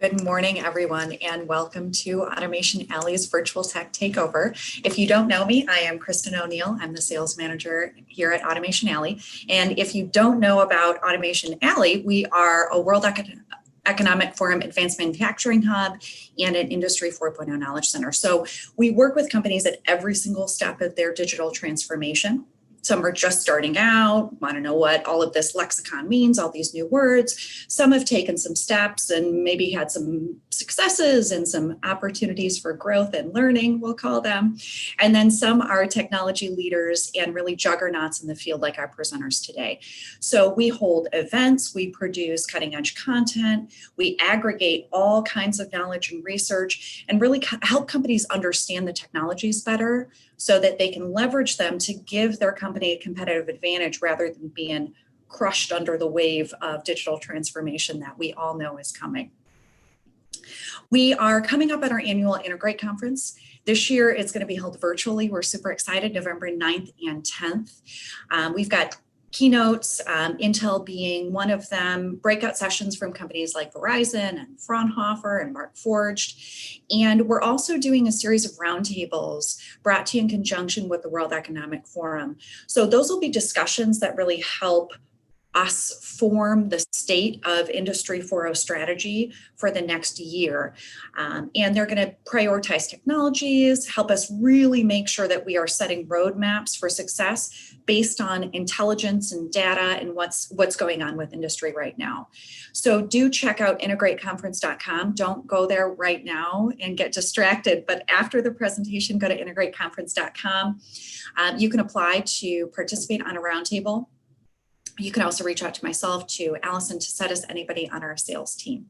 Good morning, everyone, and welcome to Automation Alley's Virtual Tech Takeover. If you don't know me, I am Kristen O'Neill. I'm the sales manager here at Automation Alley. And if you don't know about Automation Alley, we are a World Economic Forum Advanced Manufacturing Hub and an Industry 4.0 Knowledge Center. So we work with companies at every single step of their digital transformation. Some are just starting out, want to know what all of this lexicon means, all these new words. Some have taken some steps and maybe had some successes and some opportunities for growth and learning, we'll call them. And then some are technology leaders and really juggernauts in the field like our presenters today. So we hold events, we produce cutting edge content, we aggregate all kinds of knowledge and research and really help companies understand the technologies better so that they can leverage them to give their company a competitive advantage rather than being crushed under the wave of digital transformation that we all know is coming. We are coming up at our annual Integrate conference. This year, it's going to be held virtually. We're super excited, November 9th and 10th. We've got keynotes, Intel being one of them, breakout sessions from companies like Verizon and Fraunhofer and Markforged. And we're also doing a series of roundtables brought to you in conjunction with the World Economic Forum. So those will be discussions that really help us form the state of Industry 4.0 strategy for the next year. And they're going to prioritize technologies, help us really make sure that we are setting roadmaps for success based on intelligence and data and what's going on with industry right now. So do check out integrateconference.com. Don't go there right now and get distracted, but after the presentation, go to integrateconference.com. You can apply to participate on a roundtable. You can also reach out to myself, to Allison, to set us anybody on our sales team.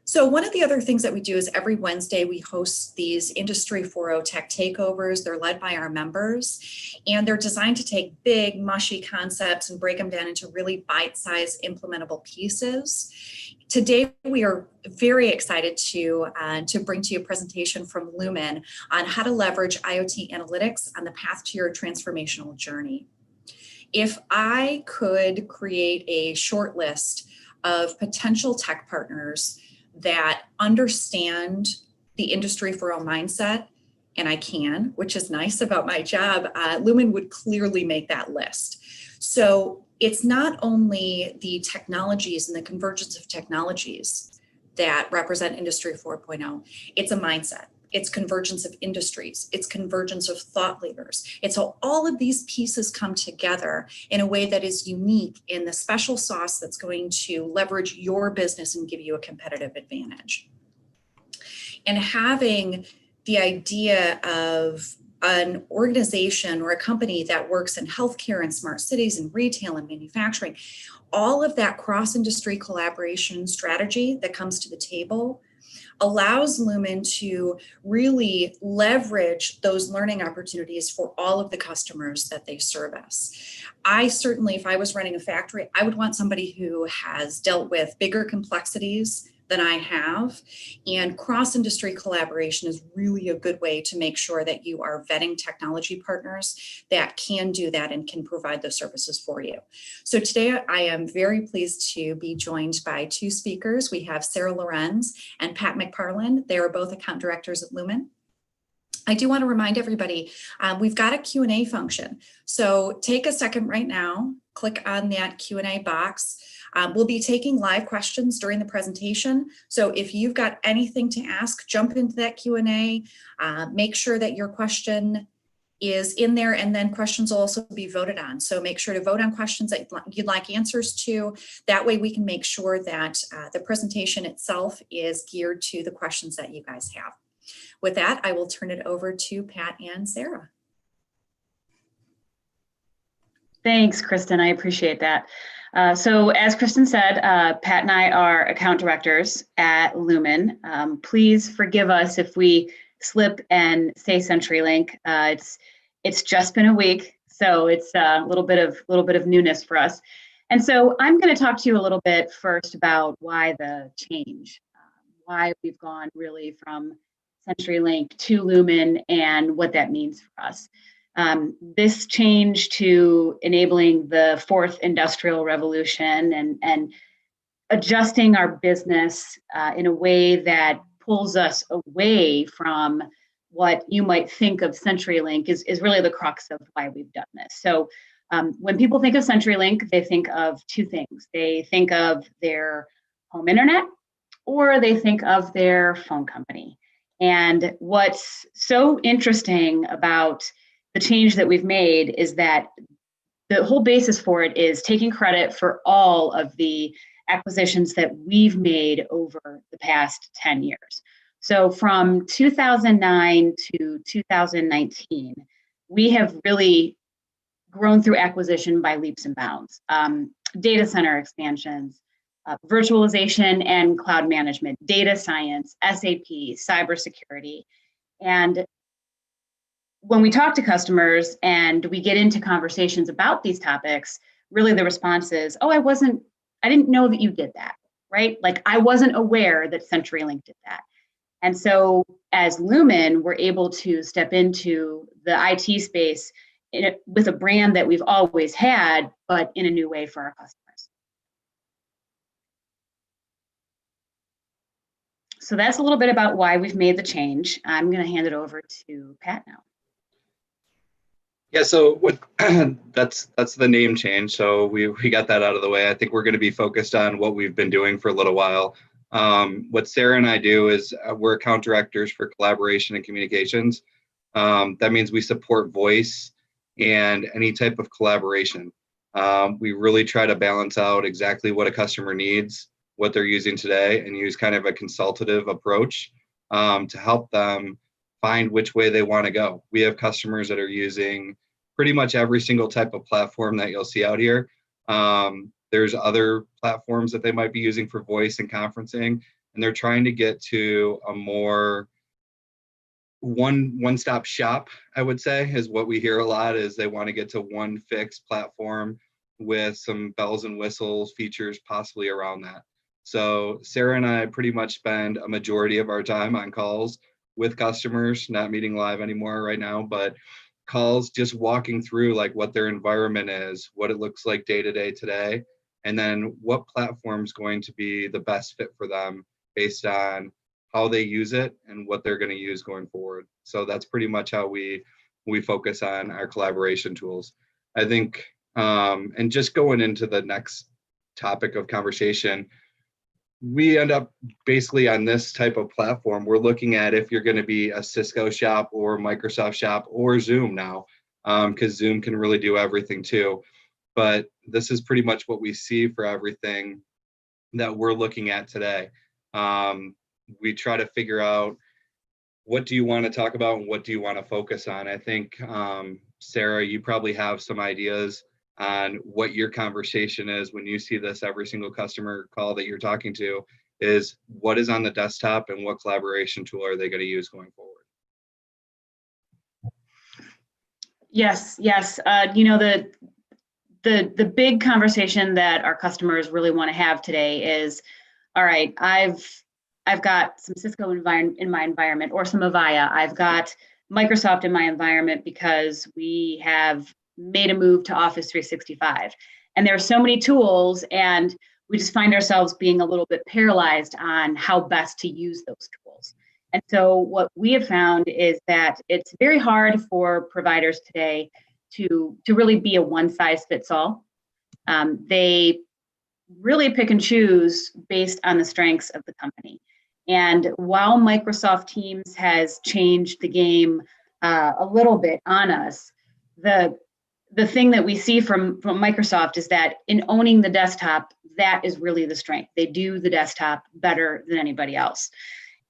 So one of the other things that we do is every Wednesday we host these Industry 4.0 tech takeovers. They're led by our members, and they're designed to take big, mushy concepts and break them down into really bite-sized implementable pieces. Today, we are very excited to bring to you a presentation from Lumen on how to leverage IoT analytics on the path to your transformational journey. If I could create a short list of potential tech partners that understand the Industry 4.0 mindset, and I can, which is nice about my job, Lumen would clearly make that list. So it's not only the technologies and the convergence of technologies that represent Industry 4.0, it's a mindset. It's convergence of industries, it's convergence of thought leaders. It's how all of these pieces come together in a way that is unique in the special sauce that's going to leverage your business and give you a competitive advantage. And having the idea of an organization or a company that works in healthcare and smart cities and retail and manufacturing, all of that cross-industry collaboration strategy that comes to the table allows Lumen to really leverage those learning opportunities for all of the customers that they service. I certainly, if I was running a factory, I would want somebody who has dealt with bigger complexities than I have, and cross-industry collaboration is really a good way to make sure that you are vetting technology partners that can do that and can provide those services for you. So today I am very pleased to be joined by two speakers. We have Sarah Lorenz and Pat McParland. They are both account directors at Lumen. I do want to remind everybody, we've got a Q&A function. So take a second right now, click on that Q&A box. We'll be taking live questions during the presentation. So if you've got anything to ask, jump into that Q&A, make sure that your question is in there, and then questions will also be voted on. So make sure to vote on questions that you'd like answers to. That way we can make sure that the presentation itself is geared to the questions that you guys have. With that, I will turn it over to Pat and Sarah. Thanks, Kristen. I appreciate that. So as Kristen said, Pat and I are account directors at Lumen. Please forgive us if we slip and say CenturyLink. It's just been a week, so it's a little bit of newness for us. And so I'm going to talk to you a little bit first about why the change, why we've gone really from CenturyLink to Lumen and what that means for us. This change to enabling the fourth industrial revolution and adjusting our business in a way that pulls us away from what you might think of CenturyLink is really the crux of why we've done this. So when people think of CenturyLink, they think of two things. They think of their home internet, or they think of their phone company. And what's so interesting about the change that we've made is that the whole basis for it is taking credit for all of the acquisitions that we've made over the past 10 years. So from 2009 to 2019, we have really grown through acquisition by leaps and bounds. Data center expansions, virtualization and cloud management, data science, SAP, cybersecurity. And when we talk to customers and we get into conversations about these topics, really the response is, oh, I didn't know that you did that, right? Like I wasn't aware that CenturyLink did that. And so as Lumen, we're able to step into the IT space with a brand that we've always had, but in a new way for our customers. So that's a little bit about why we've made the change. I'm going to hand it over to Pat now. Yeah, so that's the name change. So we got that out of the way. I think we're going to be focused on what we've been doing for a little while. What Sarah and I do is we're account directors for collaboration and communications. That means we support voice and any type of collaboration. We really try to balance out exactly what a customer needs, what they're using today, and use kind of a consultative approach to help them find which way they want to go. We have customers that are using pretty much every single type of platform that you'll see out here. There's other platforms that they might be using for voice and conferencing, and they're trying to get to a more one-stop shop, I would say, is what we hear a lot, is they want to get to one fixed platform with some bells and whistles features possibly around that. So Sarah and I pretty much spend a majority of our time on calls with customers, not meeting live anymore right now, but calls just walking through like what their environment is, what it looks like day to day today, and then what platform's going to be the best fit for them based on how they use it and what they're going to use going forward. So that's pretty much how we focus on our collaboration tools. I think, and just going into the next topic of conversation, we end up basically on this type of platform, we're looking at if you're going to be a Cisco shop or Microsoft shop or Zoom now, because Zoom can really do everything too. But this is pretty much what we see for everything that we're looking at today. We try to figure out what do you want to talk about and what do you want to focus on. I think, Sarah, you probably have some ideas on what your conversation is when you see this every single customer call that you're talking to, is what is on the desktop and what collaboration tool are they going to use going forward? Yes. You know, the big conversation that our customers really want to have today is, all right, I've got some Cisco in my environment, or some Avaya. I've got Microsoft in my environment because we have made a move to Office 365. And there are so many tools, and we just find ourselves being a little bit paralyzed on how best to use those tools. And so what we have found is that it's very hard for providers today to really be a one-size-fits-all. They really pick and choose based on the strengths of the company. And while Microsoft Teams has changed the game a little bit on us, the thing that we see from Microsoft is that in owning the desktop, that is really the strength. They do the desktop better than anybody else.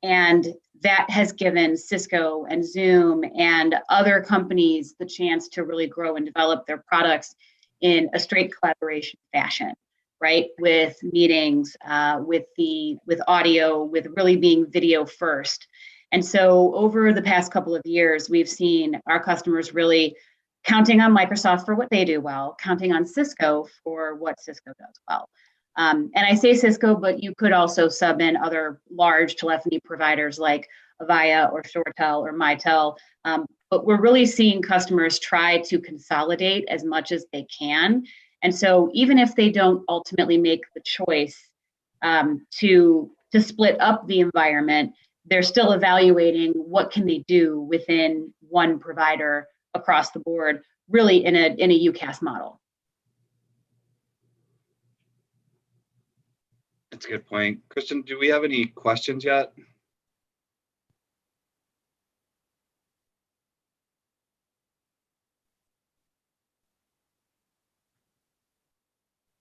And that has given Cisco and Zoom and other companies the chance to really grow and develop their products in a straight collaboration fashion, right? With meetings, with audio, with really being video first. And so over the past couple of years, we've seen our customers really counting on Microsoft for what they do well, counting on Cisco for what Cisco does well. And I say Cisco, but you could also sub in other large telephony providers like Avaya or StoreTel or Mitel. But we're really seeing customers try to consolidate as much as they can. And so even if they don't ultimately make the choice to split up the environment, they're still evaluating what can they do within one provider across the board, really in a UCaaS model. That's a good point. Kristen, do we have any questions yet?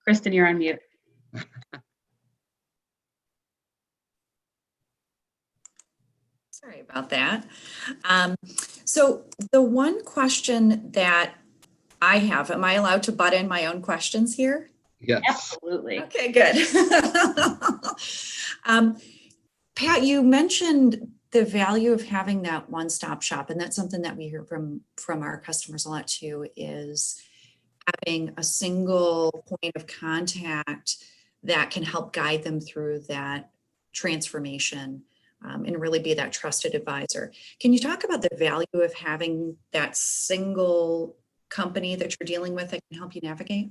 Kristen, you're on mute. Sorry about that. So the one question that I have, am I allowed to butt in my own questions here? Yes. Absolutely. Okay, good. Pat, you mentioned the value of having that one-stop shop, and that's something that we hear from our customers a lot too, is having a single point of contact that can help guide them through that transformation, and really be that trusted advisor. Can you talk about the value of having that single company that you're dealing with that can help you navigate?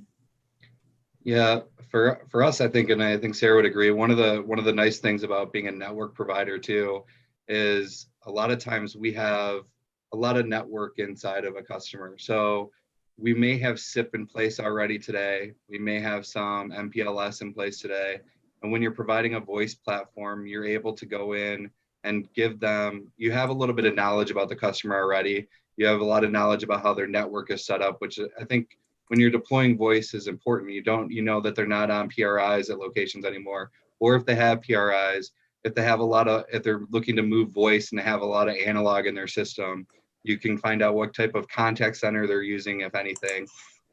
Yeah, for us, I think, and I think Sarah would agree, one of the nice things about being a network provider too is a lot of times we have a lot of network inside of a customer. So we may have SIP in place already today. We may have some MPLS in place today. And when you're providing a voice platform, you're able to go in and give them, you have a little bit of knowledge about the customer already. You have a lot of knowledge about how their network is set up, which I think when you're deploying voice is important. You know that they're not on PRIs at locations anymore, or if they have PRIs, if they're looking to move voice and they have a lot of analog in their system, you can find out what type of contact center they're using, if anything.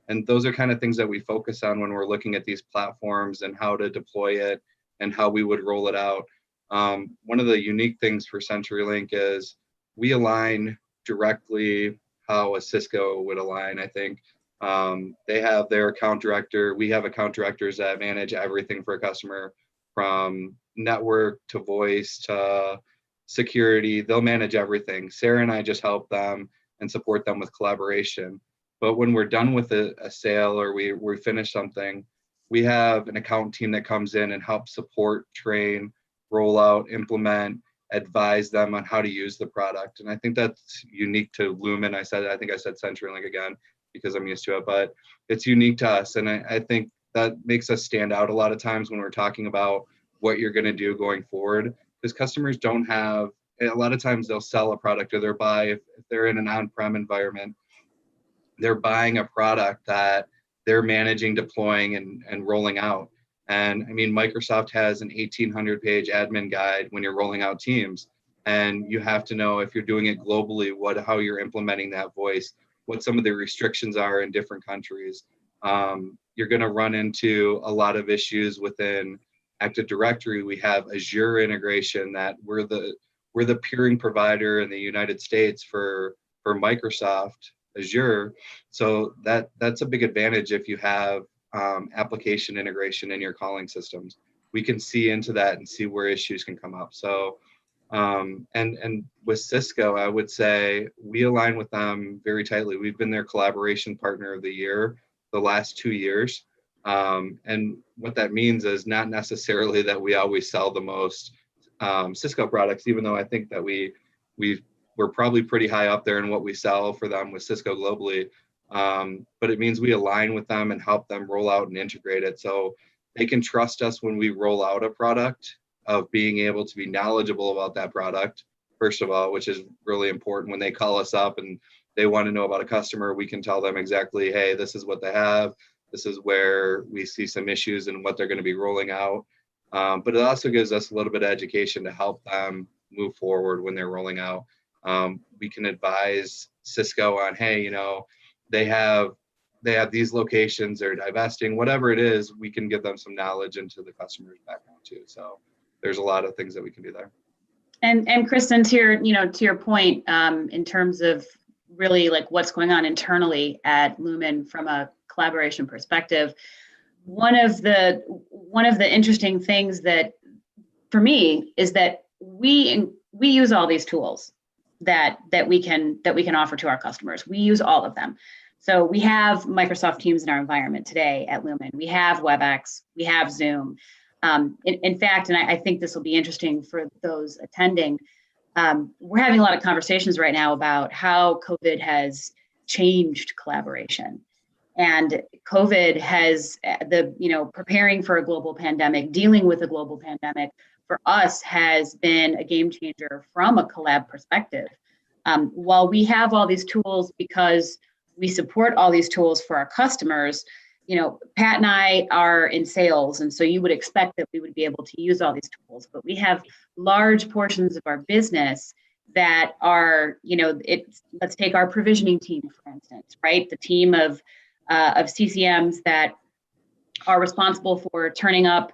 And those are kind of things that we focus on when we're looking at these platforms and how to deploy it and how we would roll it out. One of the unique things for CenturyLink is we align directly how a Cisco would align, I think. They have their account director. We have account directors that manage everything for a customer, from network to voice to security. They'll manage everything. Sarah and I just help them and support them with collaboration. But when we're done with a sale or we finish something, we have an account team that comes in and helps support, train, roll out, implement, advise them on how to use the product. And I think that's unique to Lumen. I think I said CenturyLink again because I'm used to it, but it's unique to us. And I think that makes us stand out a lot of times when we're talking about what you're going to do going forward, because customers don't have, a lot of times they'll sell a product or if they're in an on-prem environment, they're buying a product that they're managing, deploying, and rolling out. And I mean, Microsoft has an 1,800-page admin guide when you're rolling out Teams, and you have to know if you're doing it globally, how you're implementing that voice, what some of the restrictions are in different countries. You're going to run into a lot of issues within Active Directory. We have Azure integration that we're the peering provider in the United States for Microsoft Azure. So that's a big advantage if you have application integration in your calling systems. We can see into that and see where issues can come up. So and with Cisco, I would say we align with them very tightly. We've been their collaboration partner of the year the last 2 years. And what that means is not necessarily that we always sell the most Cisco products, even though I think that we're probably pretty high up there in what we sell for them with Cisco globally. But it means we align with them and help them roll out and integrate it. So they can trust us when we roll out a product, of being able to be knowledgeable about that product, first of all, which is really important. When they call us up and they want to know about a customer, we can tell them exactly, hey, this is what they have. This is where we see some issues and what they're going to be rolling out. But it also gives us a little bit of education to help them move forward when they're rolling out. We can advise Cisco on, hey, they have these locations, they're divesting, whatever it is, we can give them some knowledge into the customer's background too. So there's a lot of things that we can do there. And Kristen, to your point, in terms of really like what's going on internally at Lumen from a collaboration perspective, one of the interesting things that for me is that we use all these tools that we can offer to our customers. We use all of them. So we have Microsoft Teams in our environment today at Lumen. We have WebEx, we have Zoom. In fact, and I think this will be interesting for those attending, we're having a lot of conversations right now about how COVID has changed collaboration. And COVID has preparing for a global pandemic, dealing with a global pandemic for us has been a game changer from a collab perspective. While we have all these tools because we support all these tools for our customers, Pat and I are in sales, and so you would expect that we would be able to use all these tools, but we have large portions of our business that are, let's take our provisioning team, for instance, right? The team of CCMs that are responsible for turning up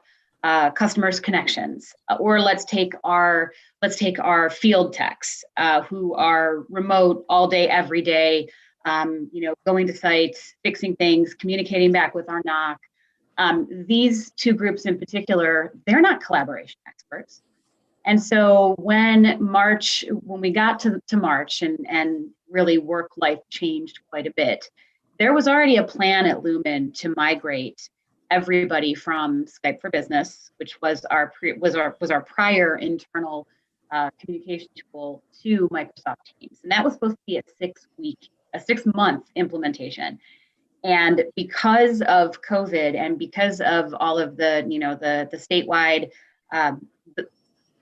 customers' connections, or let's take our field techs who are remote all day, every day, going to sites, fixing things, communicating back with our NOC. These two groups in particular, they're not collaboration experts. And so when we got to March and really work life changed quite a bit, there was already a plan at Lumen to migrate everybody from Skype for Business, which was our prior internal communication tool, to Microsoft Teams. And that was supposed to be a 6-month implementation. And because of COVID and because of all of the statewide,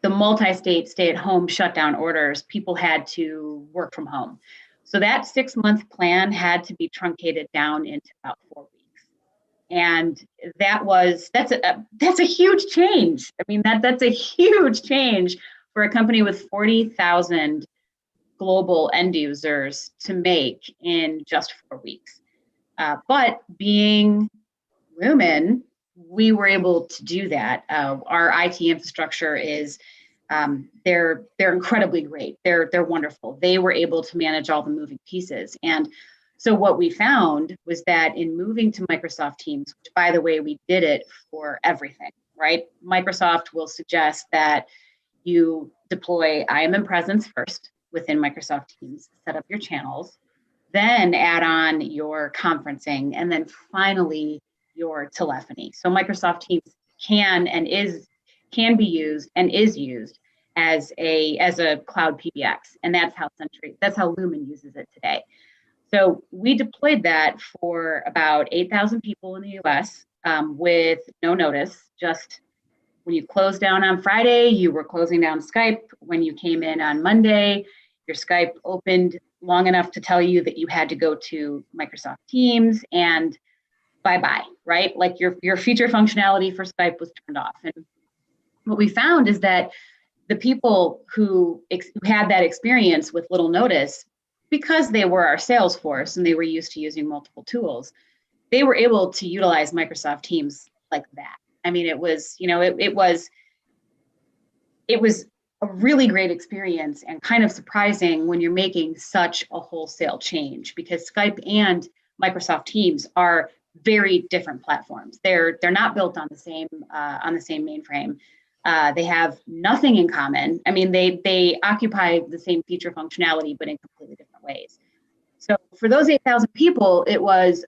the multi-state stay-at-home shutdown orders, people had to work from home. So that 6-month plan had to be truncated down into about 4 weeks. And that's a huge change. I mean, that's a huge change for a company with 40,000 global end users to make in just 4 weeks. But being Lumen, we were able to do that. Our IT infrastructure is, they're incredibly great. They're wonderful. They were able to manage all the moving pieces. And so what we found was that in moving to Microsoft Teams, which, by the way, we did it for everything, right? Microsoft will suggest that you deploy IM presence first within Microsoft Teams, set up your channels, then add on your conferencing, and then finally your telephony. So Microsoft Teams can be used and is used as a cloud PBX, and that's how Lumen uses it today. So we deployed that for about 8,000 people in the US with no notice. Just when you closed down on Friday, you were closing down Skype. When you came in on Monday, your Skype opened long enough to tell you that you had to go to Microsoft Teams, and bye-bye, right? Like your feature functionality for Skype was turned off. And what we found is that the people who had that experience with little notice, because they were our sales force and they were used to using multiple tools, they were able to utilize Microsoft Teams like that. I mean, it was a really great experience and kind of surprising when you're making such a wholesale change, because Skype and Microsoft Teams are very different platforms. They're not built on the same mainframe. They have nothing in common. I mean, they occupy the same feature functionality, but in completely different ways. So for those 8,000 people, it was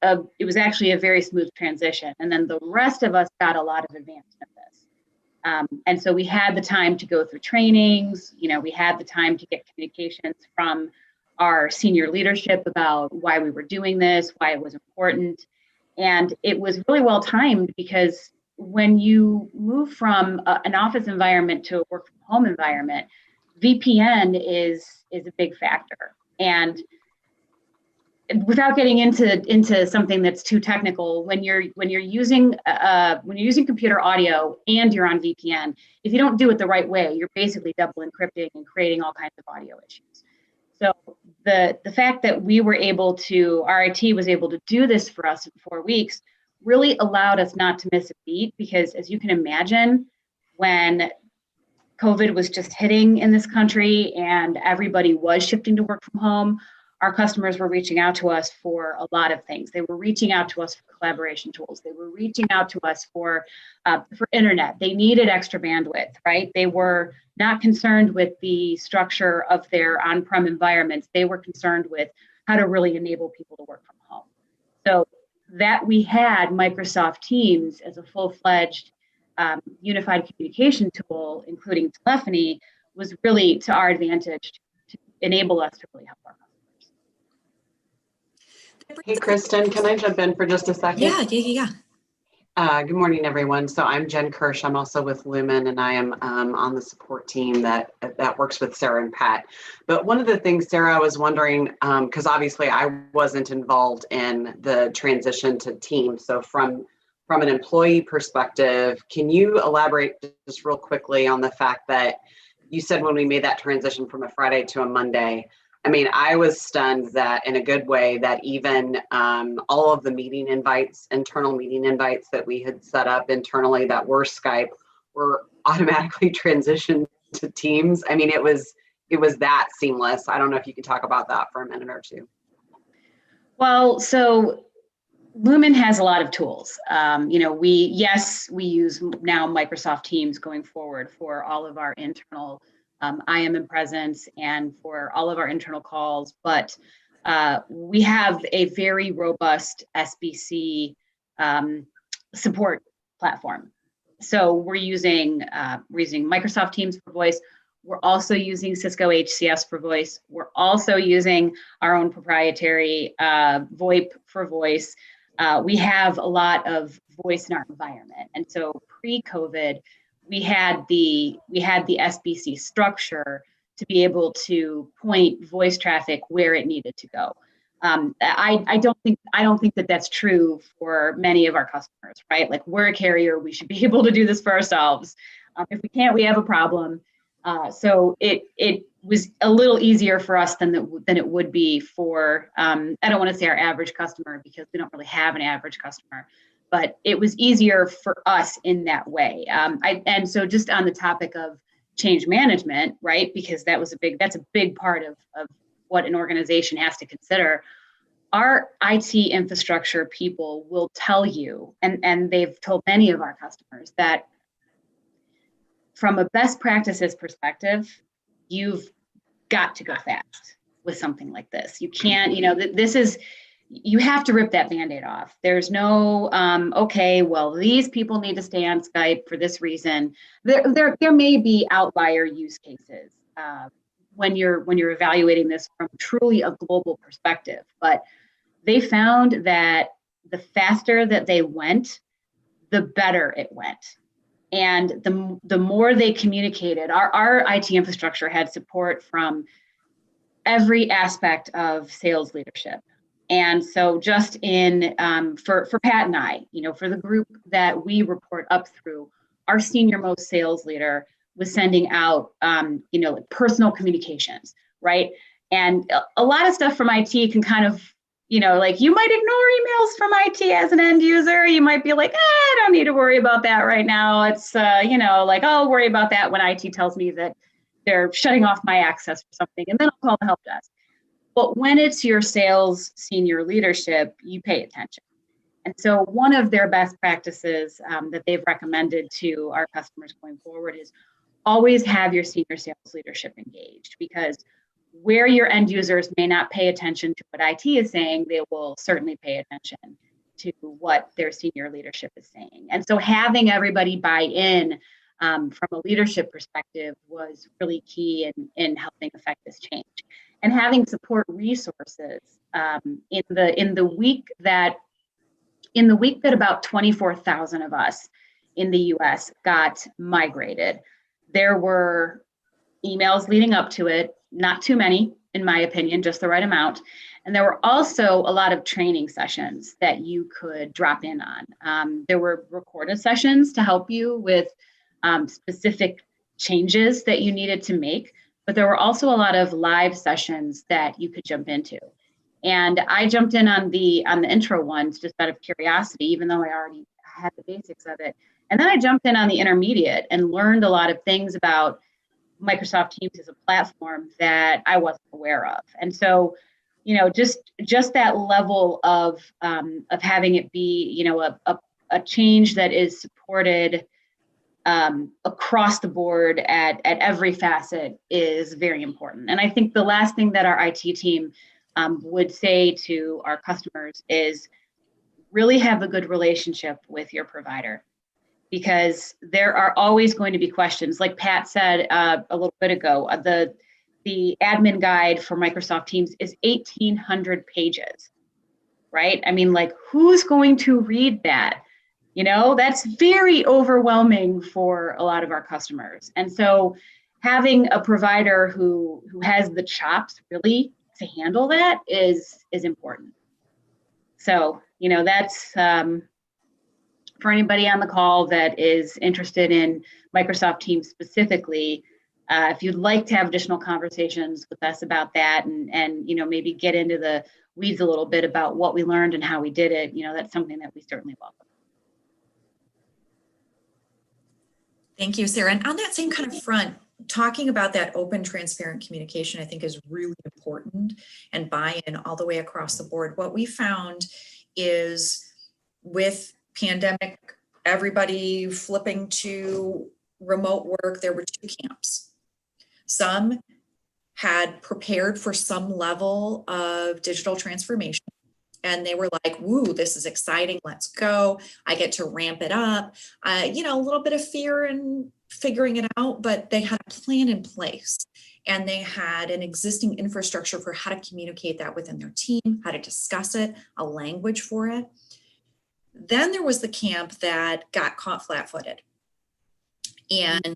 actually a very smooth transition. And then the rest of us got a lot of advantage of this. And so we had the time to go through trainings. We had the time to get communications from our senior leadership about why we were doing this, why it was important. And it was really well timed, because when you move from an office environment to a work from home environment, VPN is a big factor. And without getting into something that's too technical, when you're using computer audio and you're on VPN, if you don't do it the right way, you're basically double encrypting and creating all kinds of audio issues. So the fact that our IT was able to do this for us in 4 weeks really allowed us not to miss a beat, because as you can imagine, when COVID was just hitting in this country and everybody was shifting to work from home, our customers were reaching out to us for a lot of things. They were reaching out to us for collaboration tools. They were reaching out to us for internet. They needed extra bandwidth, right? They were not concerned with the structure of their on-prem environments. They were concerned with how to really enable people to work from home. So that we had Microsoft Teams as a full-fledged unified communication tool, including telephony, was really to our advantage to enable us to really help our customers. Hey, Kristen, can I jump in for just a second? Yeah. Good morning, everyone. So I'm Jen Kirsch. I'm also with Lumen, and I am on the support team that works with Sarah and Pat. But one of the things, Sarah, I was wondering, because obviously I wasn't involved in the transition to Teams. So from an employee perspective, can you elaborate just real quickly on the fact that you said when we made that transition from a Friday to a Monday, I mean, I was stunned that in a good way that even all of the meeting invites, internal meeting invites that we had set up internally that were Skype were automatically transitioned to Teams. I mean, it was that seamless. I don't know if you could talk about that for a minute or two. Well, so Lumen has a lot of tools. We use now Microsoft Teams going forward for all of our internal IM and presence and for all of our internal calls, but we have a very robust SBC support platform. So we're using Microsoft Teams for voice. We're also using Cisco HCS for voice. We're also using our own proprietary VoIP for voice. We have a lot of voice in our environment, and so pre-COVID, we had the SBC structure to be able to point voice traffic where it needed to go. I don't think that that's true for many of our customers, right? Like, we're a carrier, we should be able to do this for ourselves. If we can't, we have a problem. So it was a little easier for us than it would be for I don't want to say our average customer, because we don't really have an average customer. But it was easier for us in that way. And so just on the topic of change management, right? Because that's a big part of what an organization has to consider. Our IT infrastructure people will tell you, and they've told many of our customers, that from a best practices perspective, you've got to go fast with something like this. You can't, you have to rip that Band-Aid off. There's no, okay, well, these people need to stay on Skype for this reason. There may be outlier use cases when you're evaluating this from truly a global perspective. But they found that the faster that they went, the better it went. And the more they communicated, our IT infrastructure had support from every aspect of sales leadership. And so just for Pat and I, for the group that we report up through, our senior most sales leader was sending out, personal communications, right? And a lot of stuff from IT can kind of, you might ignore emails from IT as an end user. You might be like, I don't need to worry about that right now. It's, I'll worry about that when IT tells me that they're shutting off my access for something, and then I'll call the help desk. But when it's your sales senior leadership, you pay attention. And so one of their best practices that they've recommended to our customers going forward is always have your senior sales leadership engaged, because where your end users may not pay attention to what IT is saying, they will certainly pay attention to what their senior leadership is saying. And so having everybody buy in from a leadership perspective was really key in helping affect this change. And having support resources in the week that about 24,000 of us in the US got migrated, there were emails leading up to it, not too many, in my opinion, just the right amount. And there were also a lot of training sessions that you could drop in on. There were recorded sessions to help you with specific changes that you needed to make, but there were also a lot of live sessions that you could jump into. And I jumped in on the intro ones just out of curiosity, even though I already had the basics of it. And then I jumped in on the intermediate and learned a lot of things about Microsoft Teams as a platform that I wasn't aware of. And so, just that level of having it be, a change that is supported across the board at every facet is very important. And I think the last thing that our IT team would say to our customers is really have a good relationship with your provider, because there are always going to be questions. Like Pat said a little bit ago, the admin guide for Microsoft Teams is 1,800 pages, right? I mean, like, who's going to read that? You know, that's very overwhelming for a lot of our customers. And so having a provider who has the chops really to handle that is important. So, you know, that's for anybody on the call that is interested in Microsoft Teams specifically. If you'd like to have additional conversations with us about that and you know, maybe get into the weeds a little bit about what we learned and how we did it, you know, that's something that we certainly welcome. Thank you, Sarah. And on that same kind of front, talking about that open, transparent communication, I think is really important, and buy-in all the way across the board. What we found is with pandemic, everybody flipping to remote work, there were two camps. Some had prepared for some level of digital transformation, and they were like, woo, this is exciting, let's go. I get to ramp it up. You know, a little bit of fear and figuring it out, but they had a plan in place, and they had an existing infrastructure for how to communicate that within their team, how to discuss it, a language for it. Then there was the camp that got caught flat-footed and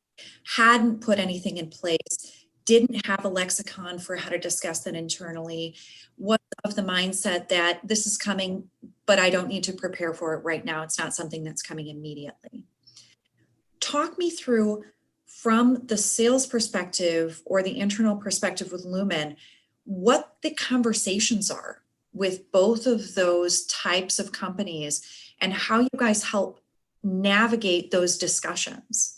hadn't put anything in place, didn't have a lexicon for how to discuss that internally, was of the mindset that this is coming, but I don't need to prepare for it right now. It's not something that's coming immediately. Talk me through, from the sales perspective or the internal perspective with Lumen, what the conversations are with both of those types of companies and how you guys help navigate those discussions.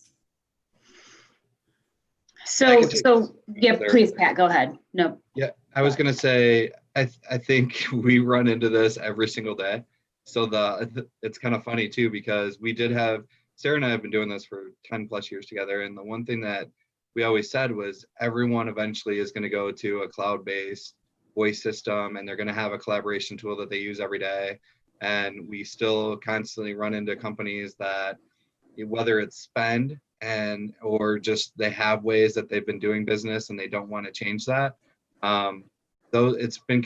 So yeah, please, Pat, go ahead. No. Yeah, I was going to say, I think we run into this every single day. So it's kind of funny too, because Sarah and I have been doing this for 10 plus years together. And the one thing that we always said was everyone eventually is going to go to a cloud-based voice system, and they're going to have a collaboration tool that they use every day. And we still constantly run into companies that, whether it's spend or just they have ways that they've been doing business and they don't want to change that. Though it's been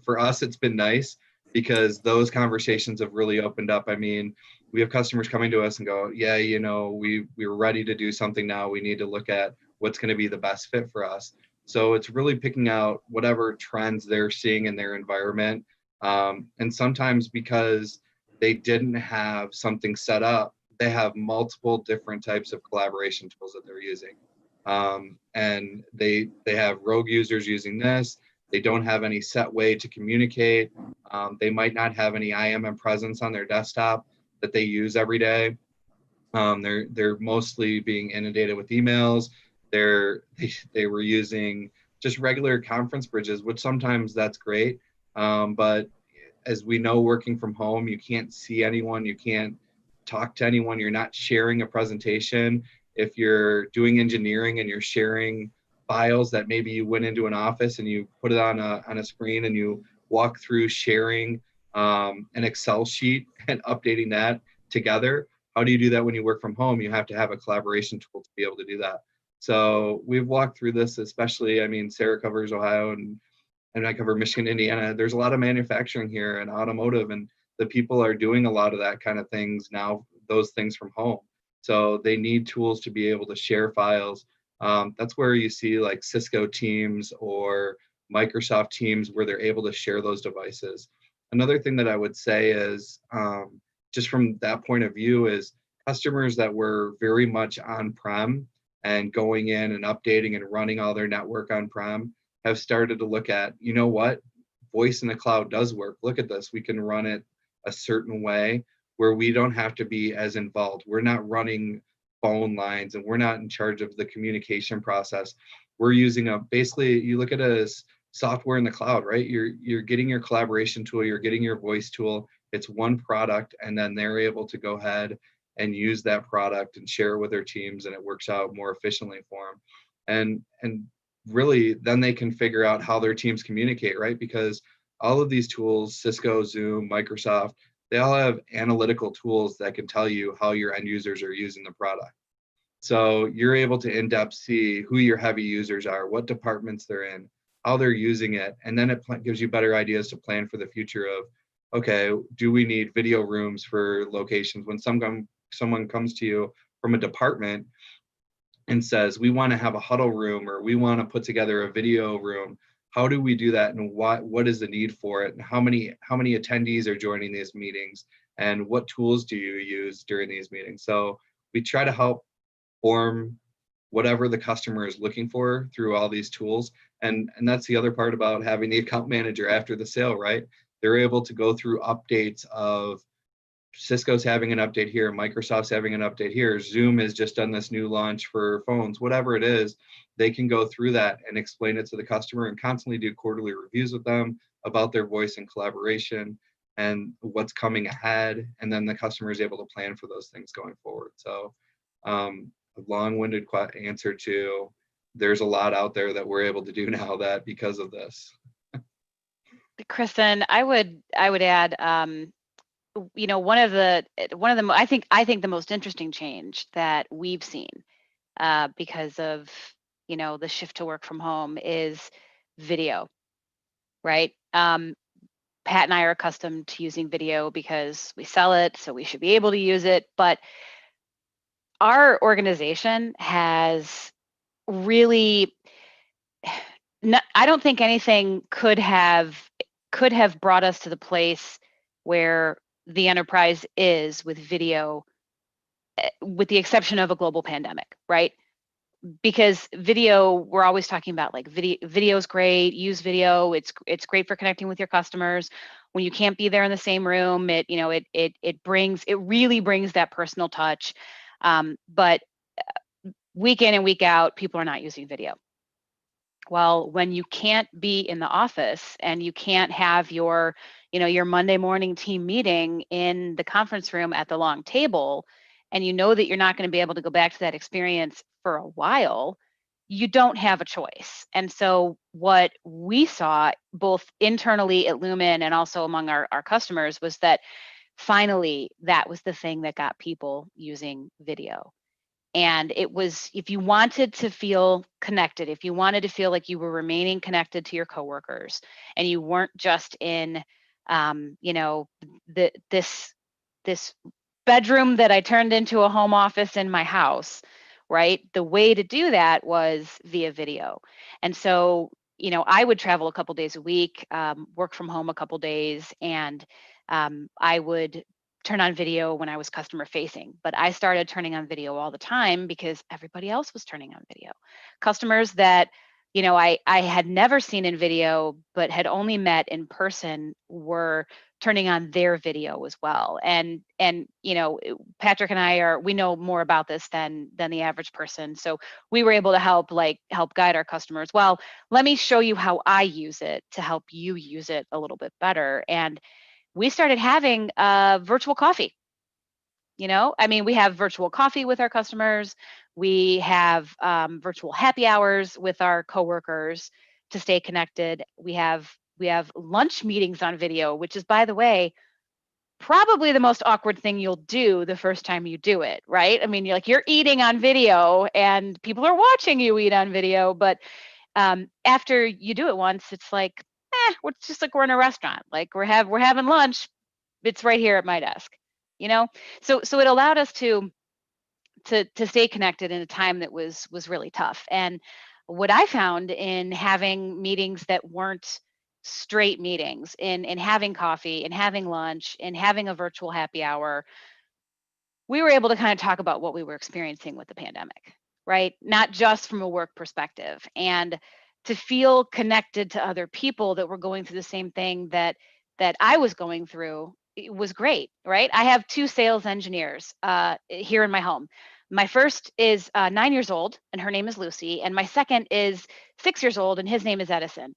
for us, it's been nice because those conversations have really opened up. I mean, we have customers coming to us and go, yeah, you know, we're ready to do something now. We need to look at what's going to be the best fit for us. So it's really picking out whatever trends they're seeing in their environment. And sometimes because they didn't have something set up, they have multiple different types of collaboration tools that they're using. And they have rogue users using this. They don't have any set way to communicate. They might not have any IM presence on their desktop that they use every day. They're mostly being inundated with emails. They were using just regular conference bridges, which sometimes that's great. But as we know, working from home, you can't see anyone, you can't talk to anyone, you're not sharing a presentation. If you're doing engineering and you're sharing files that maybe you went into an office and you put it on a screen and you walk through sharing an Excel sheet and updating that together, how do you do that when you work from home? You have to have a collaboration tool to be able to do that. So we've walked through this, especially, I mean, Sarah covers Ohio and I cover Michigan, Indiana. There's a lot of manufacturing here and automotive, and the people are doing a lot of that kind of things now, those things from home. So they need tools to be able to share files. That's where you see like Cisco Teams or Microsoft Teams where they're able to share those devices. Another thing that I would say is, just from that point of view, is customers that were very much on-prem and going in and updating and running all their network on-prem have started to look at, you know what, voice in the cloud does work. Look at this, we can run it a certain way where we don't have to be as involved. We're not running phone lines and we're not in charge of the communication process. We're using basically, you look at it as software in the cloud, right? You're getting your collaboration tool, you're getting your voice tool. It's one product, and then they're able to go ahead and use that product and share it with their teams, and it works out more efficiently for them. And really, then they can figure out how their teams communicate, right? Because all of these tools, Cisco, Zoom, Microsoft, they all have analytical tools that can tell you how your end users are using the product. So you're able to in-depth see who your heavy users are, what departments they're in, how they're using it. And then it gives you better ideas to plan for the future of, okay, do we need video rooms for locations? When someone comes to you from a department and says, we want to have a huddle room, or we want to put together a video room, how do we do that, and what is the need for it, and how many attendees are joining these meetings, and what tools do you use during these meetings? So we try to help form whatever the customer is looking for through all these tools. And that's the other part about having the account manager after the sale, right? They're able to go through updates of Cisco's having an update here, Microsoft's having an update here, Zoom has just done this new launch for phones, whatever it is, they can go through that and explain it to the customer and constantly do quarterly reviews with them about their voice and collaboration and what's coming ahead. And then the customer is able to plan for those things going forward. So a long-winded answer to, there's a lot out there that we're able to do now that because of this. Kristen, I would add, one of the I think the most interesting change that we've seen because of the shift to work from home is video, right? Pat and I are accustomed to using video because we sell it, so we should be able to use it. But our organization has really, I don't think anything could have brought us to the place where the enterprise is with video, with the exception of a global pandemic, right? Because video, we're always talking about like video is great, use video, it's great for connecting with your customers. When you can't be there in the same room, it really brings that personal touch. But week in and week out, people are not using video. Well, when you can't be in the office and you can't have your Monday morning team meeting in the conference room at the long table, and you know that you're not going to be able to go back to that experience for a while, you don't have a choice. And so what we saw both internally at Lumen and also among our customers was that finally that was the thing that got people using video. And it was, if you wanted to feel connected, if you wanted to feel like you were remaining connected to your coworkers and you weren't just in, this bedroom that I turned into a home office in my house, right? The way to do that was via video. And so, I would travel a couple days a week, work from home a couple days, and I would turn on video when I was customer facing, but I started turning on video all the time because everybody else was turning on video. Customers that, I had never seen in video, but had only met in person were turning on their video as well. And Patrick and I we know more about this than the average person. So we were able to help guide our customers. Well, let me show you how I use it to help you use it a little bit better. And we started having virtual coffee. We have virtual coffee with our customers. We have virtual happy hours with our coworkers to stay connected. We have lunch meetings on video, which is, by the way, probably the most awkward thing you'll do the first time you do it, right? You're eating on video and people are watching you eat on video, but after you do it once, it's like, it's just like we're in a restaurant. Like we're having lunch. It's right here at my desk, So it allowed us to stay connected in a time that was really tough. And what I found in having meetings that weren't straight meetings, in having coffee, in having lunch, in having a virtual happy hour, we were able to kind of talk about what we were experiencing with the pandemic, right? Not just from a work perspective, and to feel connected to other people that were going through the same thing that I was going through. It was great, right? I have 2 sales engineers here in my home. My first is 9 years old, and her name is Lucy, and my second is 6 years old, and his name is Edison.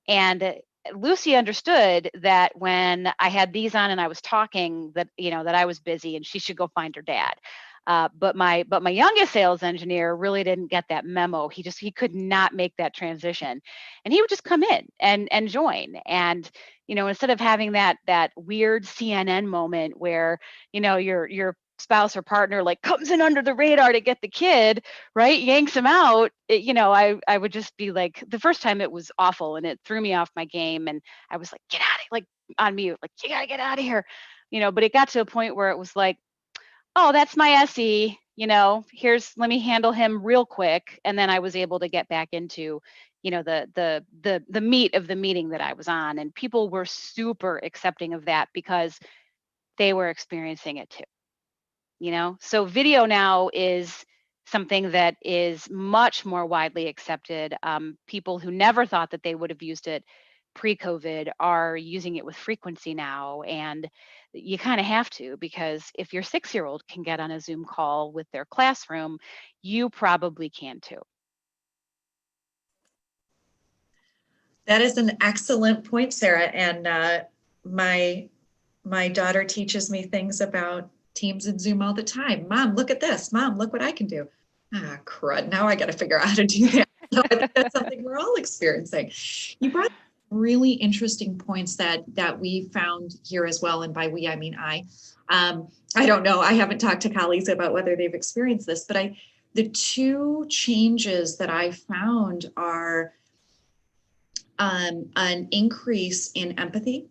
And Lucy understood that when I had these on and I was talking, that that I was busy and she should go find her dad. But my youngest sales engineer really didn't get that memo. He could not make that transition, and he would just come in and join. And instead of having that weird CNN moment where your spouse or partner like comes in under the radar to get the kid, right, yanks him out, I would just be like, the first time it was awful and it threw me off my game, and I was like, get out of here, like on mute, like, you gotta get out of here, but it got to a point where it was like, oh, that's my SE, let me handle him real quick. And then I was able to get back into, the meat of the meeting that I was on. And people were super accepting of that because they were experiencing it too, So video now is something that is much more widely accepted. People who never thought that they would have used it pre-COVID are using it with frequency now. And you kind of have to, because if your 6-year-old can get on a Zoom call with their classroom, you probably can too. That is an excellent point, Sarah. And my daughter teaches me things about Teams and Zoom all the time. Mom, look at this. Mom, look what I can do. Ah, crud. Now I got to figure out how to do that. So I think that's something we're all experiencing. You brought really interesting points that we found here as well. And by we, I mean I. I don't know. I haven't talked to colleagues about whether they've experienced this, but the two changes that I found are an increase in empathy.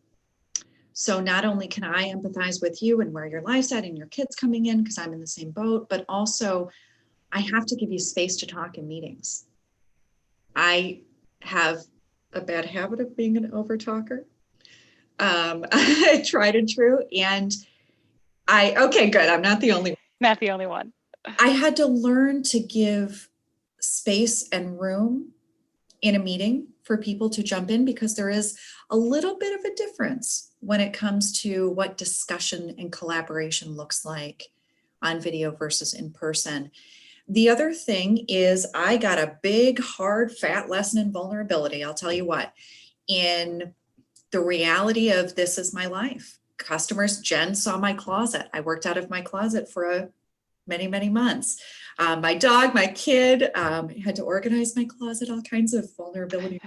So not only can I empathize with you and where your life's at and your kids coming in, because I'm in the same boat, but also I have to give you space to talk in meetings. I have a bad habit of being an overtalker. Tried and true. And okay, good. I'm not the only one. Not the only one. I had to learn to give space and room in a meeting for people to jump in, because there is a little bit of a difference when it comes to what discussion and collaboration looks like on video versus in person. The other thing is I got a big, hard, fat lesson in vulnerability. I'll tell you what, in the reality of this is my life. Customers, Jen saw my closet. I worked out of my closet for many, many months. My dog, my kid, had to organize my closet, all kinds of vulnerability.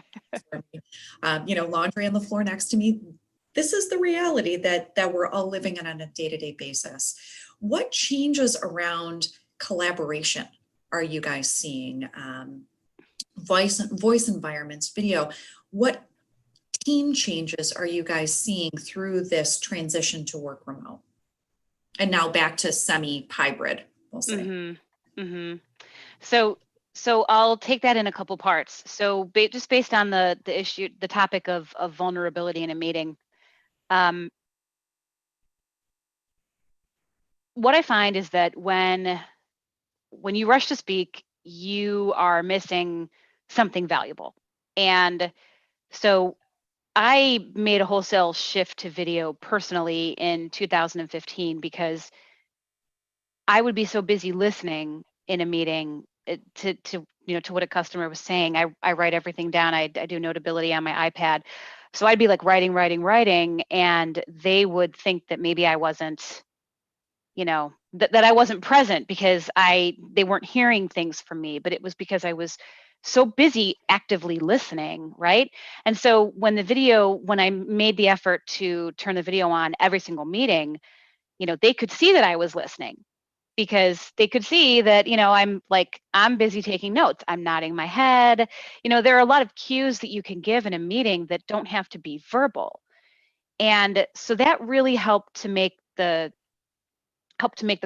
Laundry on the floor next to me. This is the reality that we're all living in on a day-to-day basis. What changes around collaboration are you guys seeing? Voice environments, video. What team changes are you guys seeing through this transition to work remote? And now back to semi-hybrid, we'll say. Mm-hmm. Mm-hmm. So I'll take that in a couple parts. So just based on the issue, the topic of vulnerability in a meeting, what I find is that when you rush to speak, you are missing something valuable. And so I made a wholesale shift to video personally in 2015 because I would be so busy listening in a meeting to what a customer was saying. I write everything down. I do notability on my iPad. So I'd be like writing, and they would think that maybe I wasn't, that I wasn't present because they weren't hearing things from me, but it was because I was so busy actively listening, right? And so when I made the effort to turn the video on every single meeting, they could see that I was listening, because they could see that, I'm busy taking notes. I'm nodding my head. There are a lot of cues that you can give in a meeting that don't have to be verbal. And so that really helped to make the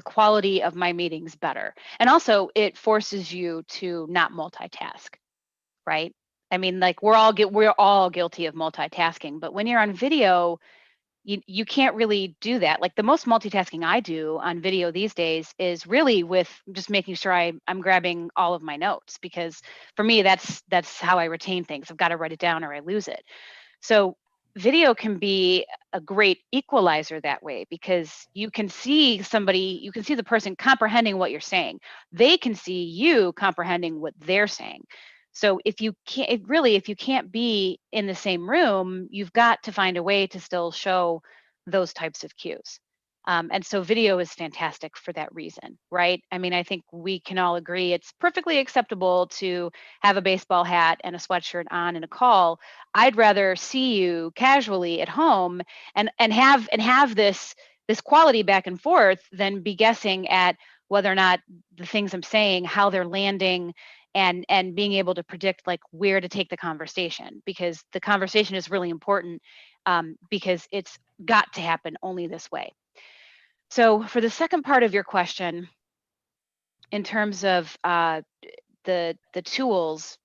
quality of my meetings better. And also it forces you to not multitask, right? I mean, like we're all guilty of multitasking, but when you're on video, you can't really do that. Like the most multitasking I do on video these days is really with just making sure I'm grabbing all of my notes, because for me, that's how I retain things. I've got to write it down or I lose it. So video can be a great equalizer that way, because you can see the person comprehending what you're saying. They can see you comprehending what they're saying. So if you can't be in the same room, you've got to find a way to still show those types of cues. And so video is fantastic for that reason, right? I mean, I think we can all agree it's perfectly acceptable to have a baseball hat and a sweatshirt on in a call. I'd rather see you casually at home and have this quality back and forth than be guessing at whether or not the things I'm saying, how they're landing, and being able to predict like where to take the conversation, because the conversation is really important, because it's got to happen only this way. So for the second part of your question, in terms of the tools,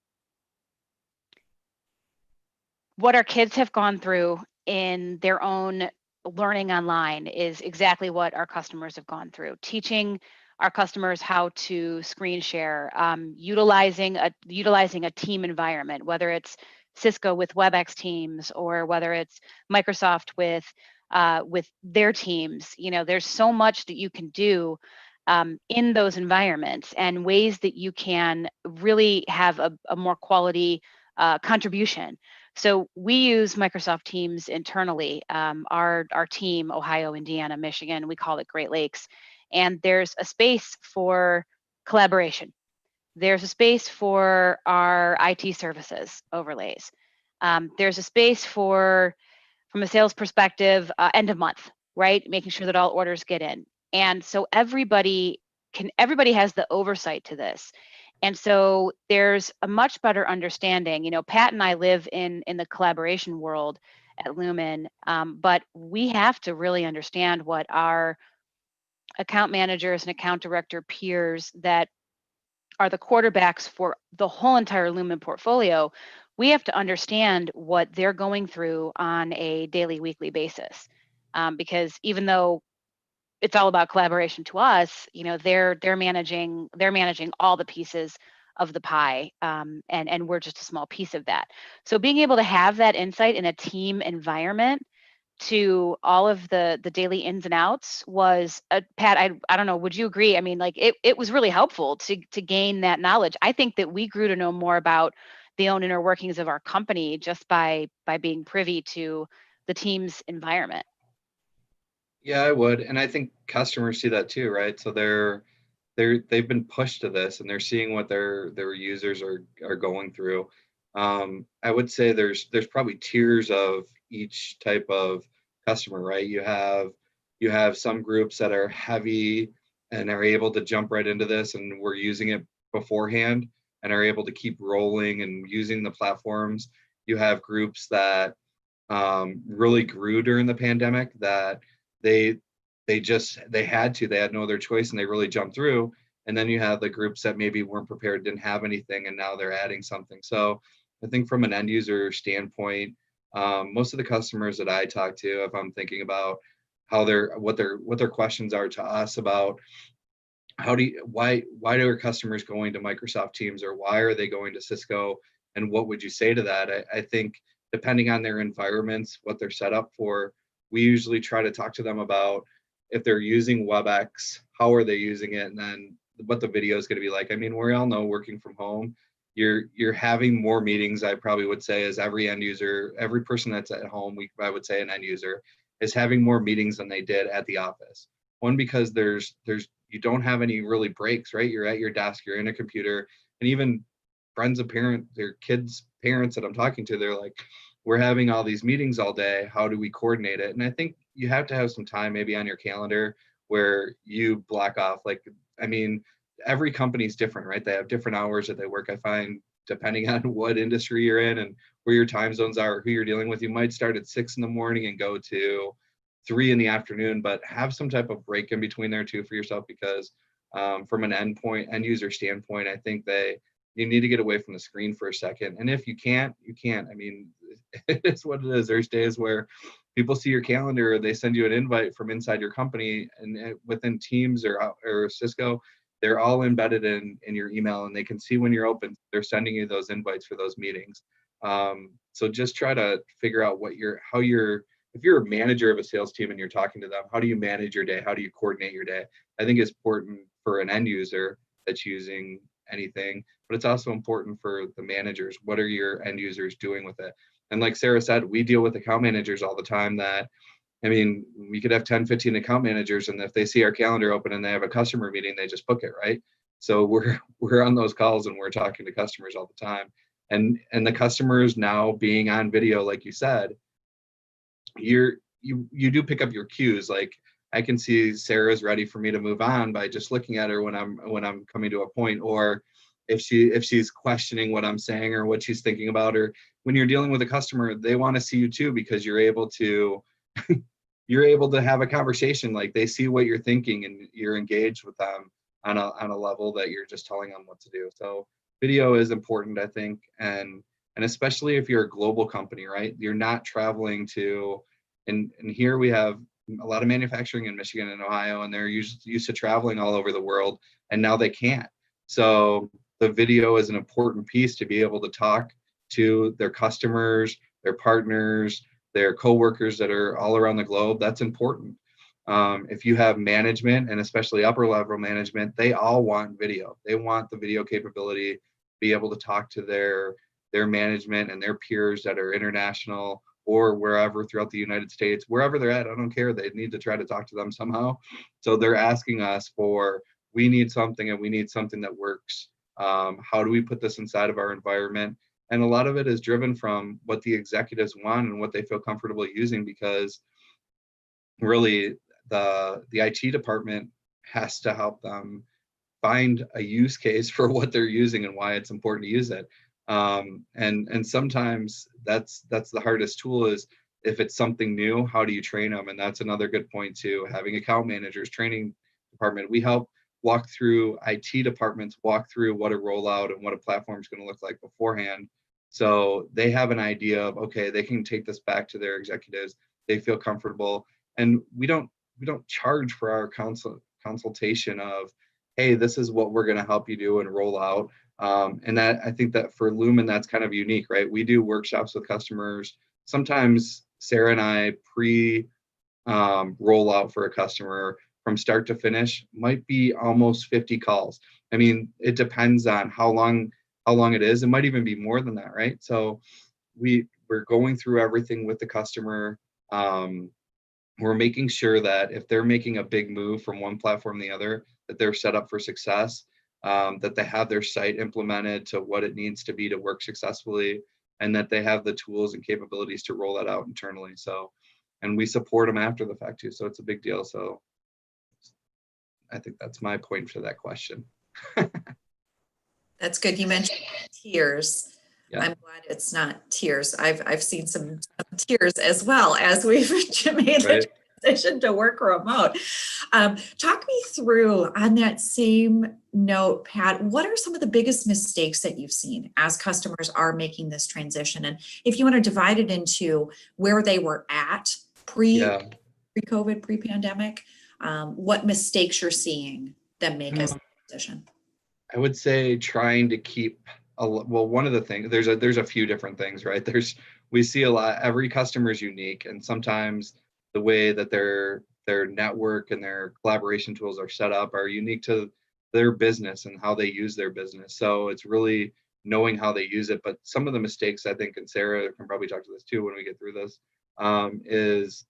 what our kids have gone through in their own learning online is exactly what our customers have gone through. Teaching our customers how to screen share, utilizing a team environment, whether it's Cisco with WebEx Teams or whether it's Microsoft with their teams. You know, there's so much that you can do in those environments, and ways that you can really have a more quality contribution. So we use Microsoft Teams internally. Our team, Ohio, Indiana, Michigan, we call it Great Lakes. And there's a space for collaboration. There's a space for our IT services overlays. There's a space for, from a sales perspective, end of month, right? Making sure that all orders get in. And so everybody has the oversight to this. And so there's a much better understanding. You know, Pat and I live in the collaboration world at Lumen, but we have to really understand what our account managers and account director peers that are the quarterbacks for the whole entire Lumen portfolio. We have to understand what they're going through on a daily, weekly basis, because even though it's all about collaboration to us, you know, they're managing all the pieces of the pie, and we're just a small piece of that. So being able to have that insight in a team environment to all of the daily ins and outs was, Pat, I don't know, would you agree? I mean, like it was really helpful to gain that knowledge. I think that we grew to know more about the own inner workings of our company just by being privy to the team's environment. Yeah, I would. And I think customers see that too, right? So they've been pushed to this and they're seeing what their users are going through. I would say there's probably tiers of each type of customer, right? You have some groups that are heavy and are able to jump right into this and we're using it beforehand and are able to keep rolling and using the platforms. You have groups that really grew during the pandemic, that they had no other choice and they really jumped through. And then you have the groups that maybe weren't prepared, didn't have anything, and now they're adding something. So I think from an end user standpoint, most of the customers that I talk to, if I'm thinking about how what their questions are to us about why are our customers going to Microsoft Teams, or why are they going to Cisco, and what would you say to that? I think depending on their environments, what they're set up for, we usually try to talk to them about if they're using WebEx, how are they using it, and then what the video is going to be like. I mean, we all know working from home, you're having more meetings. I probably would say as every end user, every person that's at home, I would say an end user is having more meetings than they did at the office. One, because there's you don't have any really breaks, right? You're at your desk, you're in a computer, and even friends of their kids' parents that I'm talking to, they're like, we're having all these meetings all day. How do we coordinate it? And I think you have to have some time maybe on your calendar where you block off. Like, I mean, every company is different, right? They have different hours that they work. I find depending on what industry you're in and where your time zones are, who you're dealing with, you might start at 6 a.m. and go to 3 p.m, but have some type of break in between there too for yourself, because from an end user standpoint, I think you need to get away from the screen for a second. And if you can't, you can't. I mean, it's what it is. There's days where people see your calendar, they send you an invite from inside your company, and within Teams or Cisco, they're all embedded in your email, and they can see when you're open. They're sending you those invites for those meetings. So just try to figure out if you're a manager of a sales team and you're talking to them, how do you manage your day? How do you coordinate your day? I think it's important for an end user that's using anything, but it's also important for the managers. What are your end users doing with it? And like Sarah said, we deal with account managers all the time that I mean, we could have 10, 15 account managers, and if they see our calendar open and they have a customer meeting, they just book it, right? So we're on those calls and we're talking to customers all the time. And the customers now being on video, like you said, you do pick up your cues. Like, I can see Sarah's ready for me to move on by just looking at her when I'm coming to a point, or if she's questioning what I'm saying or what she's thinking about. Or when you're dealing with a customer, they want to see you too, because you're able to you're able to have a conversation. Like, they see what you're thinking and you're engaged with them on a level that you're just telling them what to do. So video is important, I think, and especially if you're a global company, right? You're not traveling to, and here we have a lot of manufacturing in Michigan and Ohio, and they're used to traveling all over the world, and now they can't. So the video is an important piece to be able to talk to their customers, their partners, their coworkers that are all around the globe. That's important. If you have management, and especially upper level management, they all want video. They want the video capability, be able to talk to their management and their peers that are international or wherever throughout the United States, wherever they're at. I don't care. They need to try to talk to them somehow. So they're asking us for, we need something, and we need something that works. How do we put this inside of our environment? And a lot of it is driven from what the executives want and what they feel comfortable using, because really the IT department has to help them find a use case for what they're using and why it's important to use it. And sometimes that's the hardest tool, is if it's something new, how do you train them? And that's another good point too, having account managers, training department. We help walk through IT departments, walk through what a rollout and what a platform is going to look like beforehand. So they have an idea of, okay, they can take this back to their executives. They feel comfortable. And we don't charge for our consultation of, hey, this is what we're going to help you do and roll out. And that, I think that for Lumen, that's kind of unique, right? We do workshops with customers. Sometimes Sarah and I roll out for a customer from start to finish might be almost 50 calls. I mean, it depends on how long it is. It might even be more than that, right? So we're going through everything with the customer. We're making sure that if they're making a big move from one platform to the other, that they're set up for success, that they have their site implemented to what it needs to be to work successfully, and that they have the tools and capabilities to roll that out internally. So, and we support them after the fact too. So it's a big deal. So I think that's my point for that question. That's good. You mentioned tiers. Yeah. I'm glad it's not tears. I've seen some tears as well as we've made the transition to work remote. Talk me through, on that same note, Pat, what are some of the biggest mistakes that you've seen as customers are making this transition? And if you want to divide it into where they were at pre-COVID, pre-pandemic, what mistakes you're seeing them make as a transition? I would say trying to keep one of the things, there's a few different things, right? We see a lot, every customer is unique, and sometimes the way that their network and their collaboration tools are set up are unique to their business and how they use their business. So it's really knowing how they use it. But some of the mistakes, I think, and Sarah can probably talk to this too when we get through this, is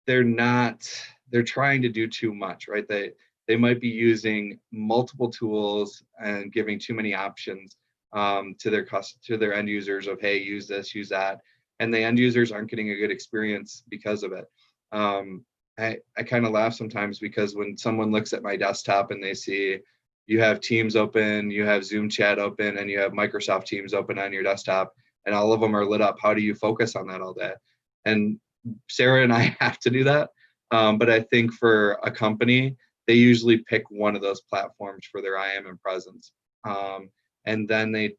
they're trying to do too much, right? They might be using multiple tools and giving too many options to their end users of, hey, use this, use that, and the end users aren't getting a good experience because of it. I kind of laugh sometimes, because when someone looks at my desktop and they see you have Teams open, you have Zoom chat open, and you have Microsoft Teams open on your desktop, and all of them are lit up, how do you focus on that all day? And Sarah and I have to do that. But I think for a company, they usually pick one of those platforms for their IM and presence. And then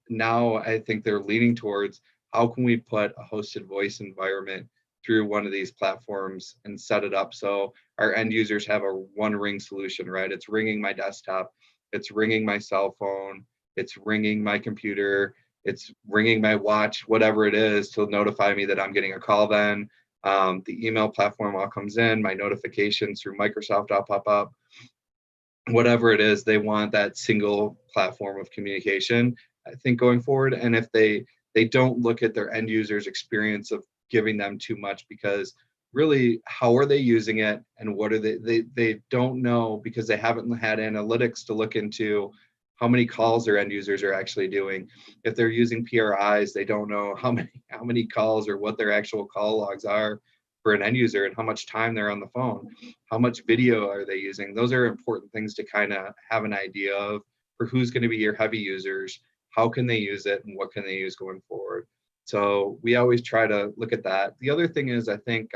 now I think they're leaning towards, how can we put a hosted voice environment through one of these platforms and set it up so our end users have a one ring solution, right? It's ringing my desktop, it's ringing my cell phone, it's ringing my computer, it's ringing my watch, whatever it is, to notify me that I'm getting a call. Then the email platform all comes in, my notifications through Microsoft all pop up. Whatever it is, they want that single platform of communication, I think, going forward. And if they don't look at their end users' experience of giving them too much, because really, how are they using it and what are they don't know, because they haven't had analytics to look into how many calls their end users are actually doing. If they're using PRIs, they don't know how many calls or what their actual call logs are for an end user and how much time they're on the phone. How much video are they using? Those are important things to kind of have an idea of for who's going to be your heavy users, how can they use it, and what can they use going forward. So we always try to look at that. The other thing is, I think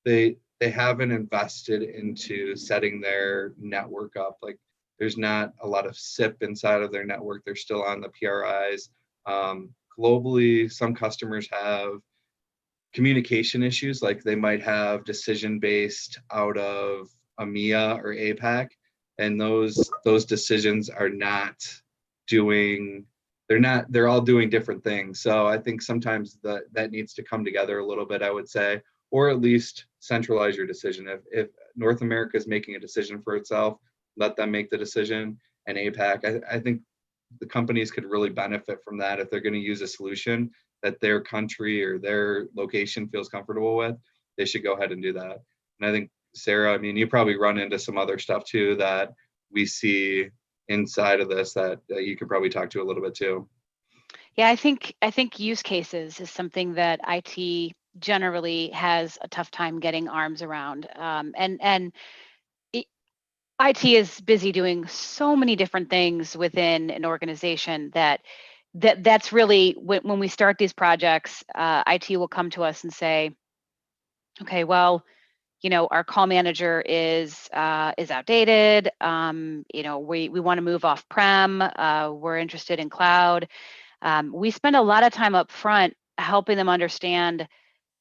they haven't invested into setting their network up. Like, there's not a lot of SIP inside of their network. They're still on the PRIs. Globally, some customers have communication issues, like they might have decision based out of EMEA or APAC, and those decisions are not doing, they're all doing different things. So I think sometimes that needs to come together a little bit, I would say, or at least centralize your decision. If North America is making a decision for itself, let them make the decision. And APAC, I think the companies could really benefit from that. If they're going to use a solution that their country or their location feels comfortable with, they should go ahead and do that. And I think, Sarah, I mean, you probably run into some other stuff too that we see inside of this that you could probably talk to a little bit too. Yeah, I think use cases is something that IT generally has a tough time getting arms around. And IT is busy doing so many different things within an organization that's really when we start these projects, IT will come to us and say, okay, well, our call manager is outdated. We want to move off prem. We're interested in cloud. We spend a lot of time up front helping them understand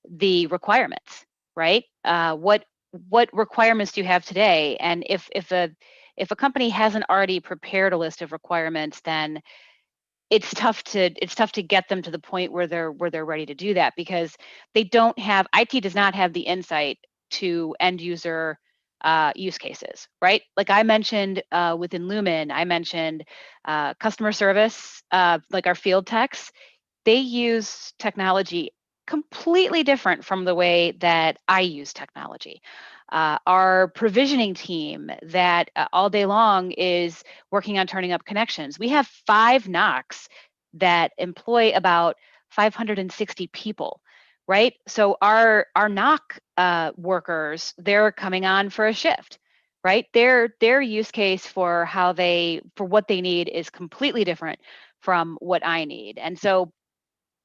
the requirements, right? What requirements do you have today? And if a company hasn't already prepared a list of requirements, then it's tough to get them to the point where they're ready to do that, because IT does not have the insight to end user use cases, right? Like I mentioned within Lumen, I mentioned customer service, like our field techs, they use technology completely different from the way that I use technology. Our provisioning team that all day long is working on turning up connections. We have 5 NOCs that employ about 560 people, right? So our NOC workers, they're coming on for a shift, right? Their use case for what they need is completely different from what I need. And so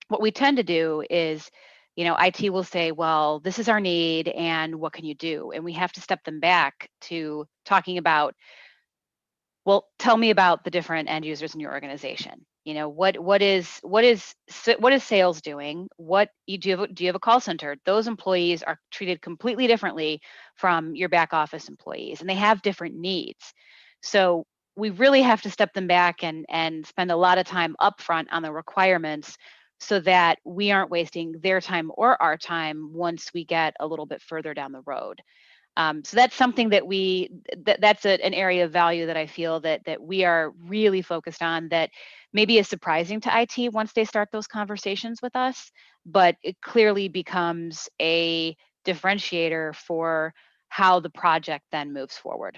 what we tend to do is, IT will say, well, this is our need and what can you do? And we have to step them back to talking about, well, tell me about the different end users in your organization. What is sales doing? Do you have a call center? Those employees are treated completely differently from your back office employees, and they have different needs. So we really have to step them back and spend a lot of time upfront on the requirements, so that we aren't wasting their time or our time once we get a little bit further down the road. So that's something that that's an area of value that I feel that we are really focused on, that maybe is surprising to IT once they start those conversations with us, but it clearly becomes a differentiator for how the project then moves forward.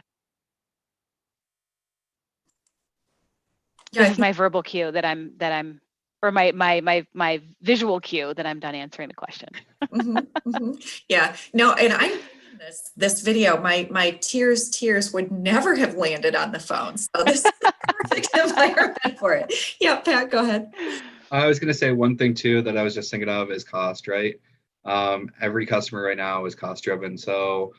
Yeah, This is my verbal cue that I'm or my visual cue that I'm done answering the question. Yeah, no, and I'm this video, my tears would never have landed on the phone. So this is the perfect environment for it. Yeah, Pat, go ahead. I was going to say one thing too that I was just thinking of is cost, right? Every customer right now is cost driven. So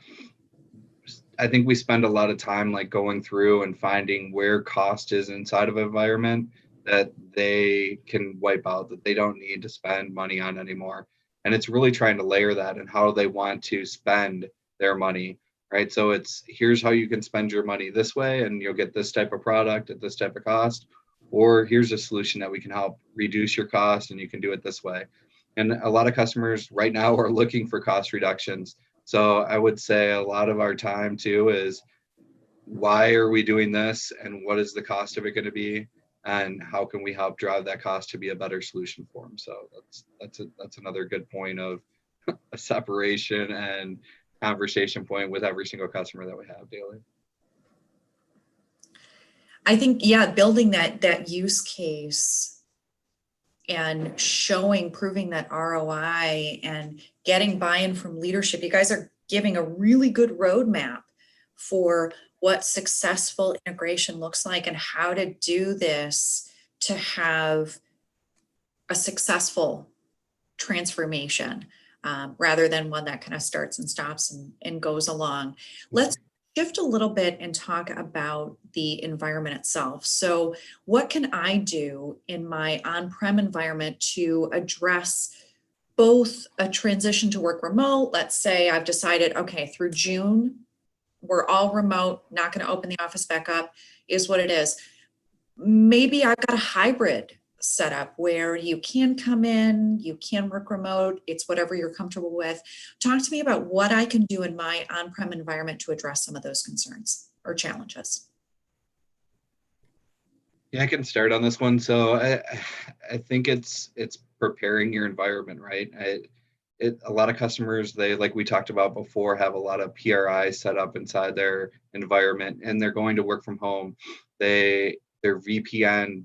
I think we spend a lot of time like going through and finding where cost is inside of an environment that they can wipe out, that they don't need to spend money on anymore. And it's really trying to layer that and how they want to spend their money, right? So it's, here's how you can spend your money this way and you'll get this type of product at this type of cost, or here's a solution that we can help reduce your cost and you can do it this way. And a lot of customers right now are looking for cost reductions. So I would say a lot of our time too is, why are we doing this and what is the cost of it going to be? and how can we help drive that cost to be a better solution for them. So that's another good point of a separation and conversation point with every single customer that we have daily. I think, yeah, building that use case and proving that ROI and getting buy-in from leadership. You guys are giving a really good roadmap for what successful integration looks like and how to do this to have a successful transformation, rather than one that kind of starts and stops and goes along. Let's shift a little bit and talk about the environment itself. So what can I do in my on-prem environment to address both a transition to work remote? Let's say I've decided, okay, through June, we're all remote, not going to open the office back up, is what it is. Maybe I've got a hybrid setup where you can come in, you can work remote, it's whatever you're comfortable with. Talk to me about what I can do in my on-prem environment to address some of those concerns or challenges. Yeah, I can start on this one. So I think it's preparing your environment, right? A lot of customers, they, like we talked about before, have a lot of PRI set up inside their environment, and they're going to work from home. Their VPN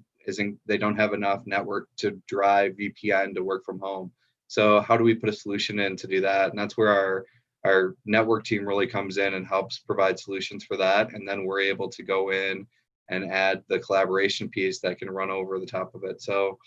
they don't have enough network to drive VPN to work from home. So how do we put a solution in to do that? And that's where our network team really comes in and helps provide solutions for that. And then we're able to go in and add the collaboration piece that can run over the top of it. So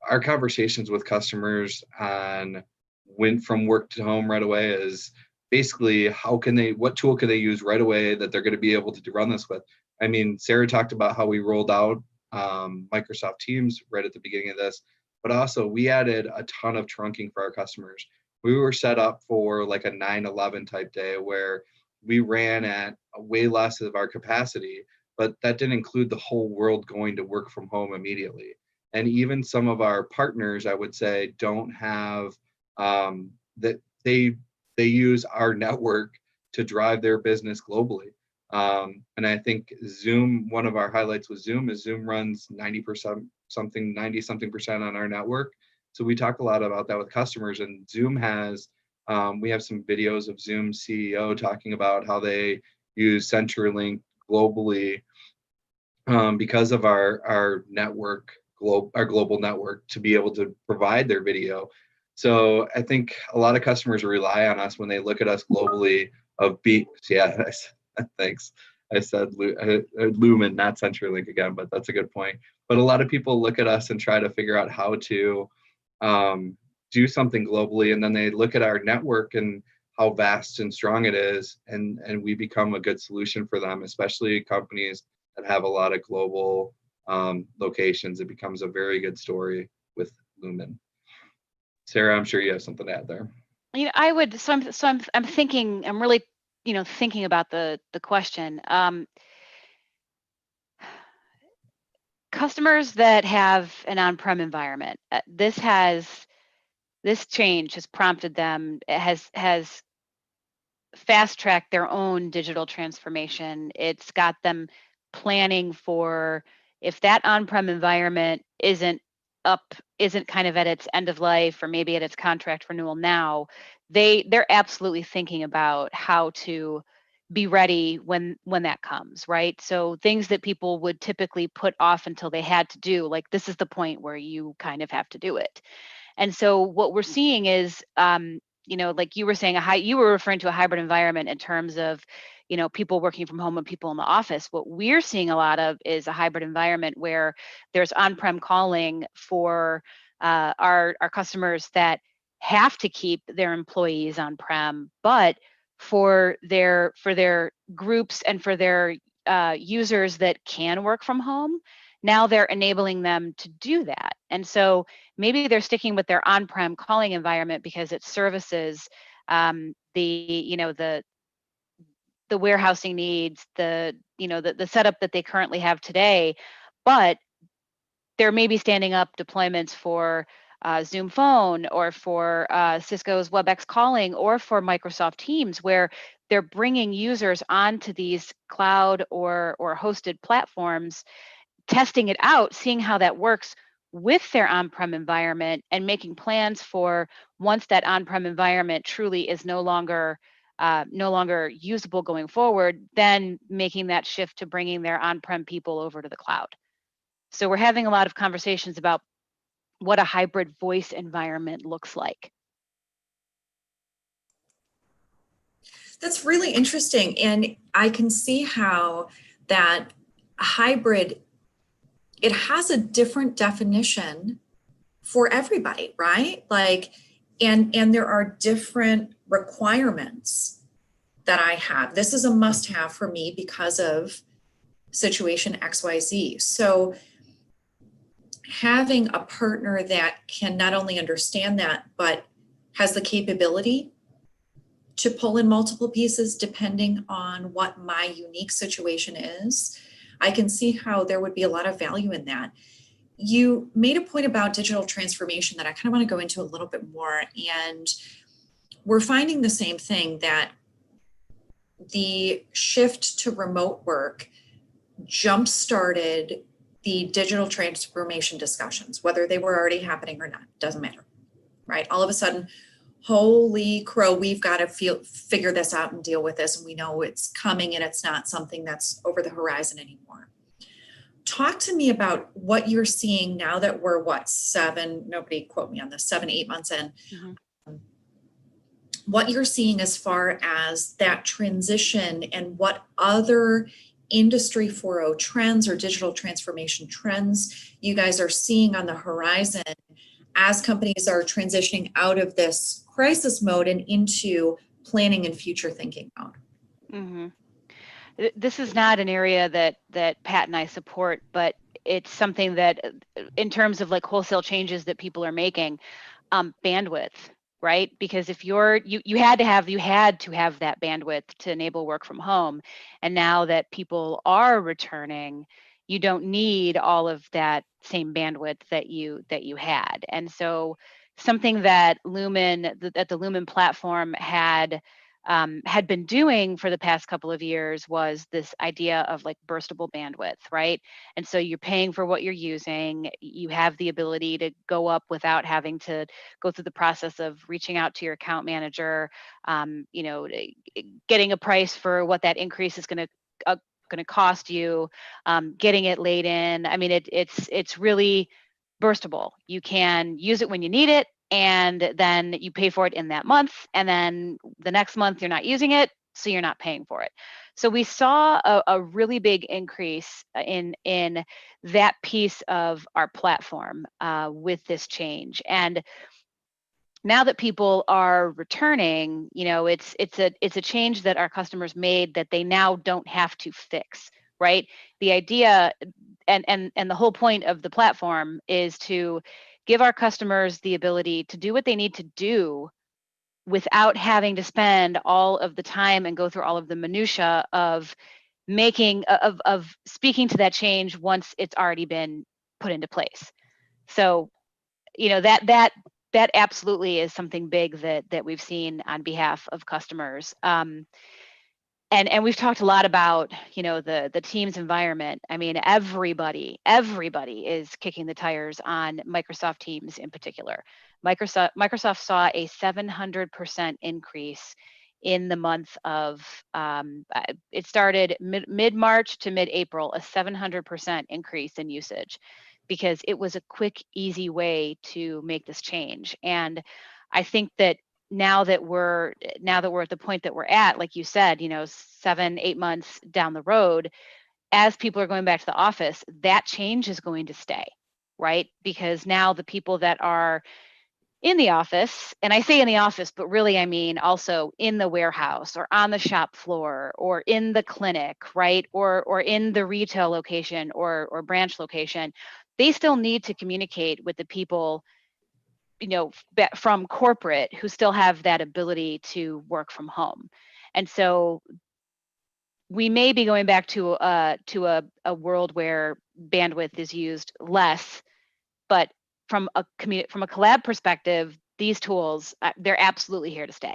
our conversations with customers on went from work to home right away is basically what tool can they use right away that they're going to be able to run this with. I mean, Sarah talked about how we rolled out Microsoft Teams right at the beginning of this, but also we added a ton of trunking for our customers. We were set up for like a 9/11 type day where we ran at way less of our capacity, but that didn't include the whole world going to work from home immediately. And even some of our partners, I would say, don't have that they use our network to drive their business globally. And I think Zoom, one of our highlights with Zoom is Zoom runs 90 something percent on our network. So we talk a lot about that with customers, and Zoom has, we have some videos of Zoom CEO talking about how they use CenturyLink globally because of our network, our global network, to be able to provide their video. So I think a lot of customers rely on us when they look at us globally thanks. I said Lumen, not CenturyLink again, but that's a good point. But a lot of people look at us and try to figure out how to do something globally, and then they look at our network and how vast and strong it is, and we become a good solution for them, especially companies that have a lot of global locations. It becomes a very good story with Lumen. Sarah, I'm sure you have something to add there. I would. So I'm thinking. I'm really, thinking about the question. Customers that have an on-prem environment, this change has prompted them. It has fast-tracked their own digital transformation. It's got them planning for if that on-prem environment isn't kind of at its end of life, or maybe at its contract renewal now, they're absolutely thinking about how to be ready when that comes, right? So things that people would typically put off until they had to do, like this is the point where you kind of have to do it. And so what we're seeing is, like you were saying, you were referring to a hybrid environment in terms of, people working from home and people in the office. What we're seeing a lot of is a hybrid environment where there's on-prem calling for our customers that have to keep their employees on-prem, but for their groups and for their users that can work from home, now they're enabling them to do that. And so maybe they're sticking with their on-prem calling environment because it services the warehousing needs, the setup that they currently have today, but they're maybe standing up deployments for Zoom Phone, or for Cisco's WebEx calling, or for Microsoft Teams, where they're bringing users onto these cloud or hosted platforms testing it out, seeing how that works with their on-prem environment, and making plans for once that on-prem environment truly is no longer usable going forward, then making that shift to bringing their on-prem people over to the cloud. So we're having a lot of conversations about what a hybrid voice environment looks like. That's really interesting. And I can see how that hybrid, it has a different definition for everybody, right? Like, and there are different requirements that I have. This is a must-have for me because of situation XYZ. So having a partner that can not only understand that, but has the capability to pull in multiple pieces depending on what my unique situation is, I can see how there would be a lot of value in that. You made a point about digital transformation that I kind of want to go into a little bit more. And we're finding the same thing, that the shift to remote work jump-started the digital transformation discussions, whether they were already happening or not, doesn't matter, right? All of a sudden, holy crow, we've got to figure this out and deal with this. And we know it's coming, and it's not something that's over the horizon anymore. Talk to me about what you're seeing now that we're nobody quote me on this, 7-8 months in. Mm-hmm. What you're seeing as far as that transition, and what other Industry 4.0 trends or digital transformation trends you guys are seeing on the horizon as companies are transitioning out of this crisis mode and into planning and future thinking mode. Mm-hmm. This is not an area that Pat and I support, but it's something that, in terms of like wholesale changes that people are making, bandwidth, right? Because if you had to have that bandwidth to enable work from home, and now that people are returning, you don't need all of that same bandwidth that you had. And so something that the Lumen platform had been doing for the past couple of years was this idea of like burstable bandwidth, right? And so you're paying for what you're using. You have the ability to go up without having to go through the process of reaching out to your account manager, getting a price for what that increase is going to cost you, getting it laid in. I mean, it's really burstable. You can use it when you need it, and then you pay for it in that month, and then the next month you're not using it, so you're not paying for it. So we saw a really big increase in that piece of our platform with this change. And now that people are returning, it's a change that our customers made that they now don't have to fix, right? The idea and the whole point of the platform is to give our customers the ability to do what they need to do without having to spend all of the time and go through all of the minutia of speaking to that change once it's already been put into place. So, that absolutely is something big that we've seen on behalf of customers. And we've talked a lot about, the Teams environment. I mean, everybody is kicking the tires on Microsoft Teams in particular. Microsoft saw a 700% increase in the month of, it started mid-March to mid-April, a 700% increase in usage, because it was a quick, easy way to make this change. And I think that now that we're at the point that we're at, like you said, 7-8 months down the road, as people are going back to the office, that change is going to stay, right? Because now the people that are in the office, and I say in the office, but really I mean also in the warehouse or on the shop floor or in the clinic, right? Or in the retail location or branch location, they still need to communicate with the people from corporate who still have that ability to work from home. And so we may be going back to a world where bandwidth is used less, but from a collab perspective, these tools, they're absolutely here to stay,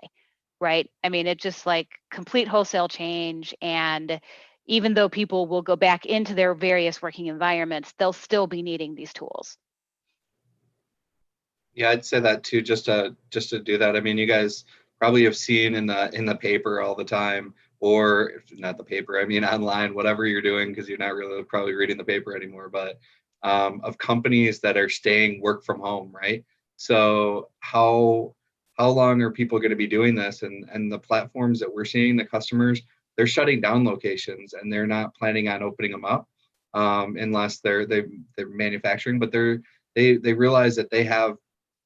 right? I mean, it's just like complete wholesale change, and even though people will go back into their various working environments, they'll still be needing these tools. Yeah, I'd say that too, just to do that. I mean, you guys probably have seen in the paper all the time, or if not the paper, I mean online, whatever you're doing, because you're not really probably reading the paper anymore, but of companies that are staying work from home, right? So how long are people going to be doing this? And the platforms that we're seeing, the customers, they're shutting down locations and they're not planning on opening them up unless they're manufacturing, but they realize that they have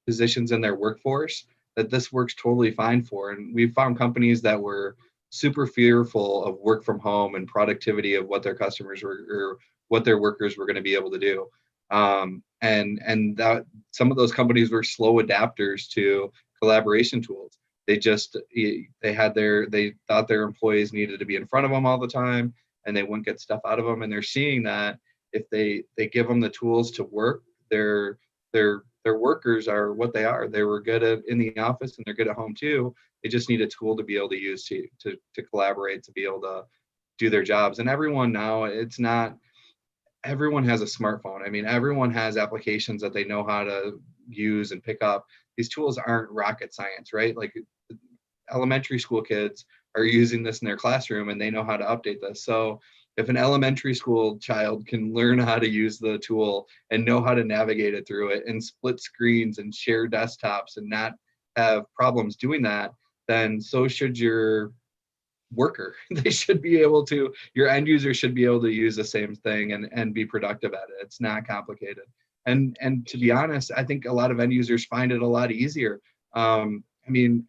positions in their workforce that this works totally fine for. And we found companies that were super fearful of work from home and productivity of what their customers were or what their workers were going to be able to do. And that some of those companies were slow adapters to collaboration tools. They thought their employees needed to be in front of them all the time and they wouldn't get stuff out of them. And they're seeing that if they give them the tools to work, their workers are what they are. They were good at in the office and they're good at home too. They just need a tool to be able to use to collaborate, to be able to do their jobs. And everyone now, everyone has a smartphone. I mean, everyone has applications that they know how to use and pick up. These tools aren't rocket science, right? Like elementary school kids are using this in their classroom and they know how to update this. So if an elementary school child can learn how to use the tool and know how to navigate it through it and split screens and share desktops and not have problems doing that, then so should your worker. They should be able to, your end user should be able to use the same thing and be productive at it. It's not complicated. And to be honest, I think a lot of end users find it a lot easier. I mean,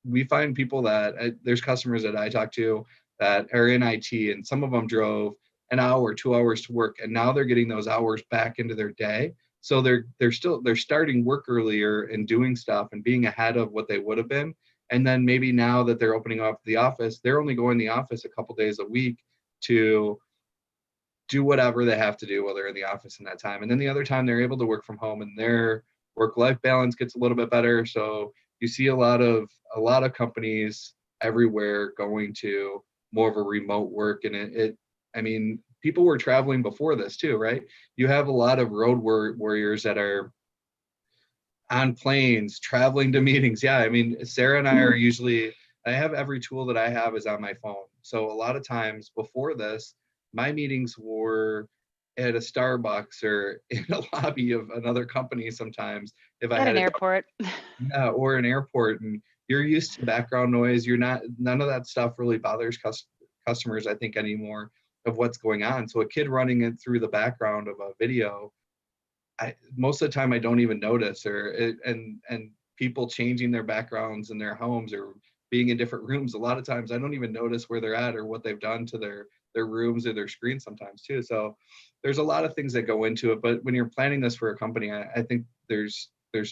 we find people that there's customers that I talk to that are in IT, and some of them drove an hour, 2 hours to work, and now they're getting those hours back into their day. So they're starting work earlier and doing stuff and being ahead of what they would have been. And then maybe now that they're opening up the office, they're only going to the office a couple days a week to do whatever they have to do while they're in the office in that time. And then the other time they're able to work from home and their work-life balance gets a little bit better. So you see a lot of companies everywhere going to more of a remote work. And I mean, people were traveling before this too, right? You have a lot of road warriors that are on planes, traveling to meetings. Yeah, I mean, Sarah and I are usually, I have every tool that I have is on my phone. So a lot of times before this, my meetings were at a Starbucks or in a lobby of another company sometimes. If I At had an airport. Yeah, or an airport, and you're used to background noise. None of that stuff really bothers customers, I think, anymore of what's going on. So a kid running it through the background of a video, most of the time I don't even notice, and people changing their backgrounds in their homes or being in different rooms. A lot of times I don't even notice where they're at or what they've done to their rooms or their screens sometimes too. So there's a lot of things that go into it. But when you're planning this for a company, I think there's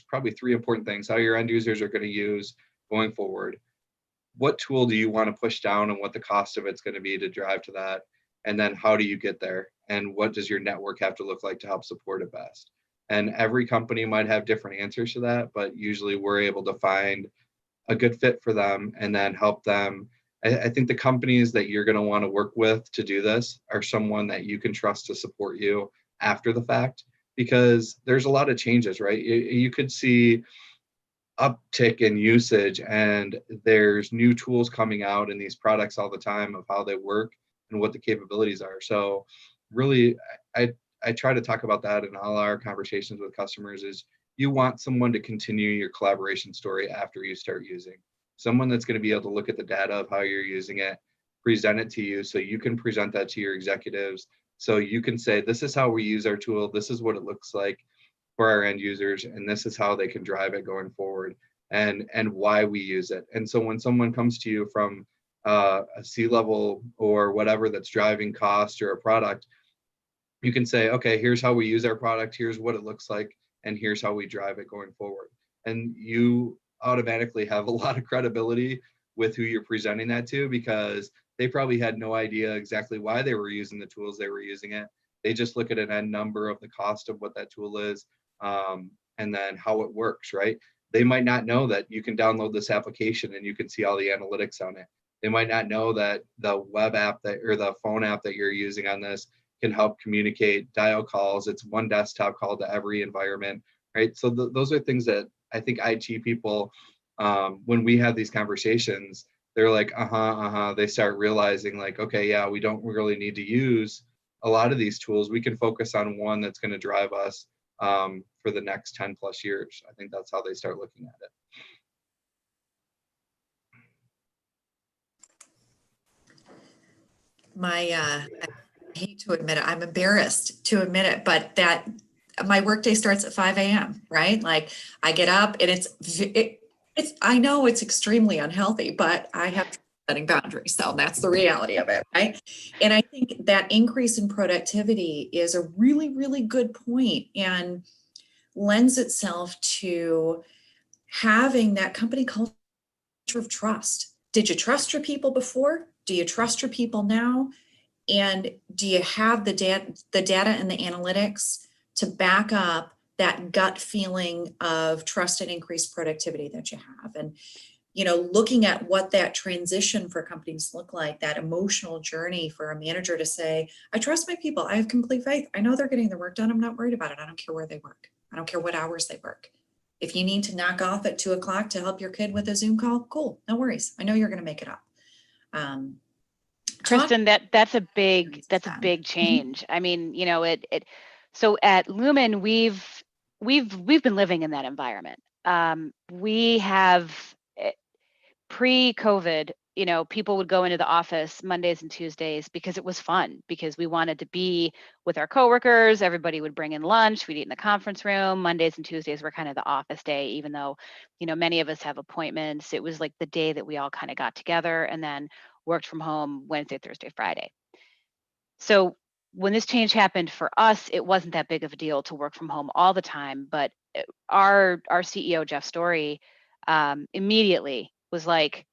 probably three important things: how your end users are going to use going forward, what tool do you want to push down, and what the cost of it's going to be to drive to that, and then how do you get there, and what does your network have to look like to help support it best. And every company might have different answers to that, but usually we're able to find a good fit for them and then help them. I think the companies that you're going to want to work with to do this are someone that you can trust to support you after the fact, because there's a lot of changes, right? You could see uptick in usage and there's new tools coming out in these products all the time of how they work and what the capabilities are. So really, I try to talk about that in all our conversations with customers is you want someone to continue your collaboration story after you start using. Someone that's going to be able to look at the data of how you're using it, present it to you so you can present that to your executives. So you can say, this is how we use our tool. This is what it looks like for our end users, and this is how they can drive it going forward, and why we use it. And so when someone comes to you from a C-level or whatever that's driving cost or a product, you can say, okay, here's how we use our product, here's what it looks like, and here's how we drive it going forward. And you automatically have a lot of credibility with who you're presenting that to, because they probably had no idea exactly why they were using the tools they were using it. They just look at an end number of the cost of what that tool is, and then how it works, right? They might not know that you can download this application and you can see all the analytics on it. They might not know that the web app or the phone app that you're using on this can help communicate dial calls. It's one desktop call to every environment, right? So those are things that I think IT people, when we have these conversations, they're like, they start realizing like, okay, yeah, we don't really need to use a lot of these tools. We can focus on one that's going to drive us for the next 10 plus years. I think that's how they start looking at it. I hate to admit it, I'm embarrassed to admit it, but that my workday starts at 5 a.m., right? Like I get up and it's, I know it's extremely unhealthy, but I have setting boundaries. So that's the reality of it, right? And I think that increase in productivity is a really, really good point and lends itself to having that company culture of trust. Did you trust your people before? Do you trust your people now? And do you have the data and the analytics to back up that gut feeling of trust and increased productivity that you have? And, you know, looking at what that transition for companies look like, that emotional journey for a manager to say, I trust my people. I have complete faith. I know they're getting their work done. I'm not worried about it. I don't care where they work. I don't care what hours they work. If you need to knock off at 2 o'clock to help your kid with a Zoom call, cool. No worries. I know you're going to make it up. Kristen, that's a big change. I mean, you know, so at Lumen, we've been living in that environment. We have pre-COVID, you know, people would go into the office Mondays and Tuesdays because it was fun, because we wanted to be with our coworkers. Everybody would bring in lunch. We'd eat in the conference room. Mondays and Tuesdays were kind of the office day, even though, you know, many of us have appointments. It was like the day that we all kind of got together and then worked from home Wednesday, Thursday, Friday. So when this change happened for us, it wasn't that big of a deal to work from home all the time. But our CEO, Jeff Story, immediately was like,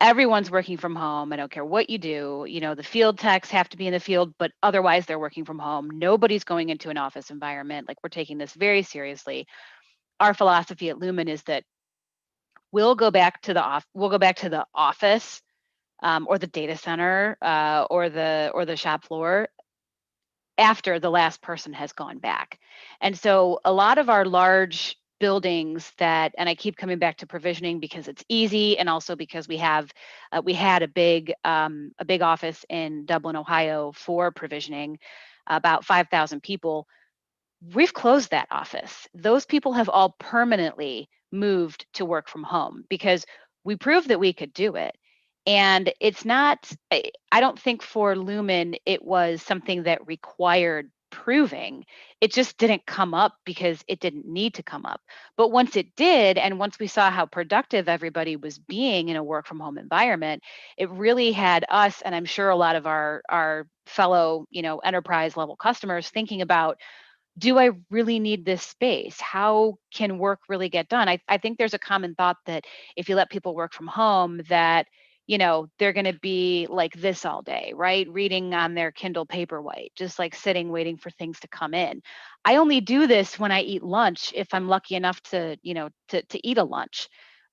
everyone's working from home. I don't care what you do. You know, the field techs have to be in the field, but otherwise they're working from home. Nobody's going into an office environment. Like, we're taking this very seriously. Our philosophy at Lumen is that we'll go back to the office or the data center or the shop floor after the last person has gone back. And so a lot of our large buildings that, and I keep coming back to provisioning because it's easy, and also because we had a big office in Dublin, Ohio for provisioning, about 5,000 people. We've closed that office. Those people have all permanently moved to work from home because we proved that we could do it. And it's not, I don't think for Lumen, it was something that required proving. It just didn't come up because it didn't need to come up. But once it did, and once we saw how productive everybody was being in a work from home environment, it really had us, and I'm sure a lot of our fellow, you know, enterprise level customers thinking about, do I really need this space? How can work really get done? I think there's a common thought that if you let people work from home, that, you know, they're going to be like this all day, right? Reading on their Kindle Paperwhite, just like sitting, waiting for things to come in. I only do this when I eat lunch, if I'm lucky enough to, you know, to eat a lunch,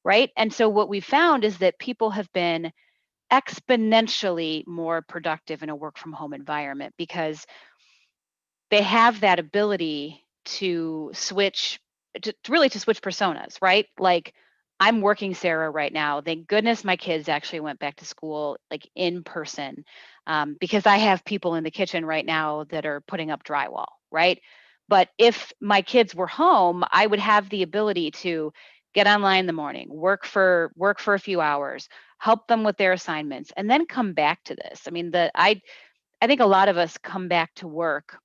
right? And so what we found is that people have been exponentially more productive in a work from home environment because they have that ability to switch, to switch personas, right? Like, I'm working Sarah right now. Thank goodness my kids actually went back to school like in person, because I have people in the kitchen right now that are putting up drywall, right? But if my kids were home, I would have the ability to get online in the morning, work for a few hours, help them with their assignments, and then come back to this. I mean, I think a lot of us come back to work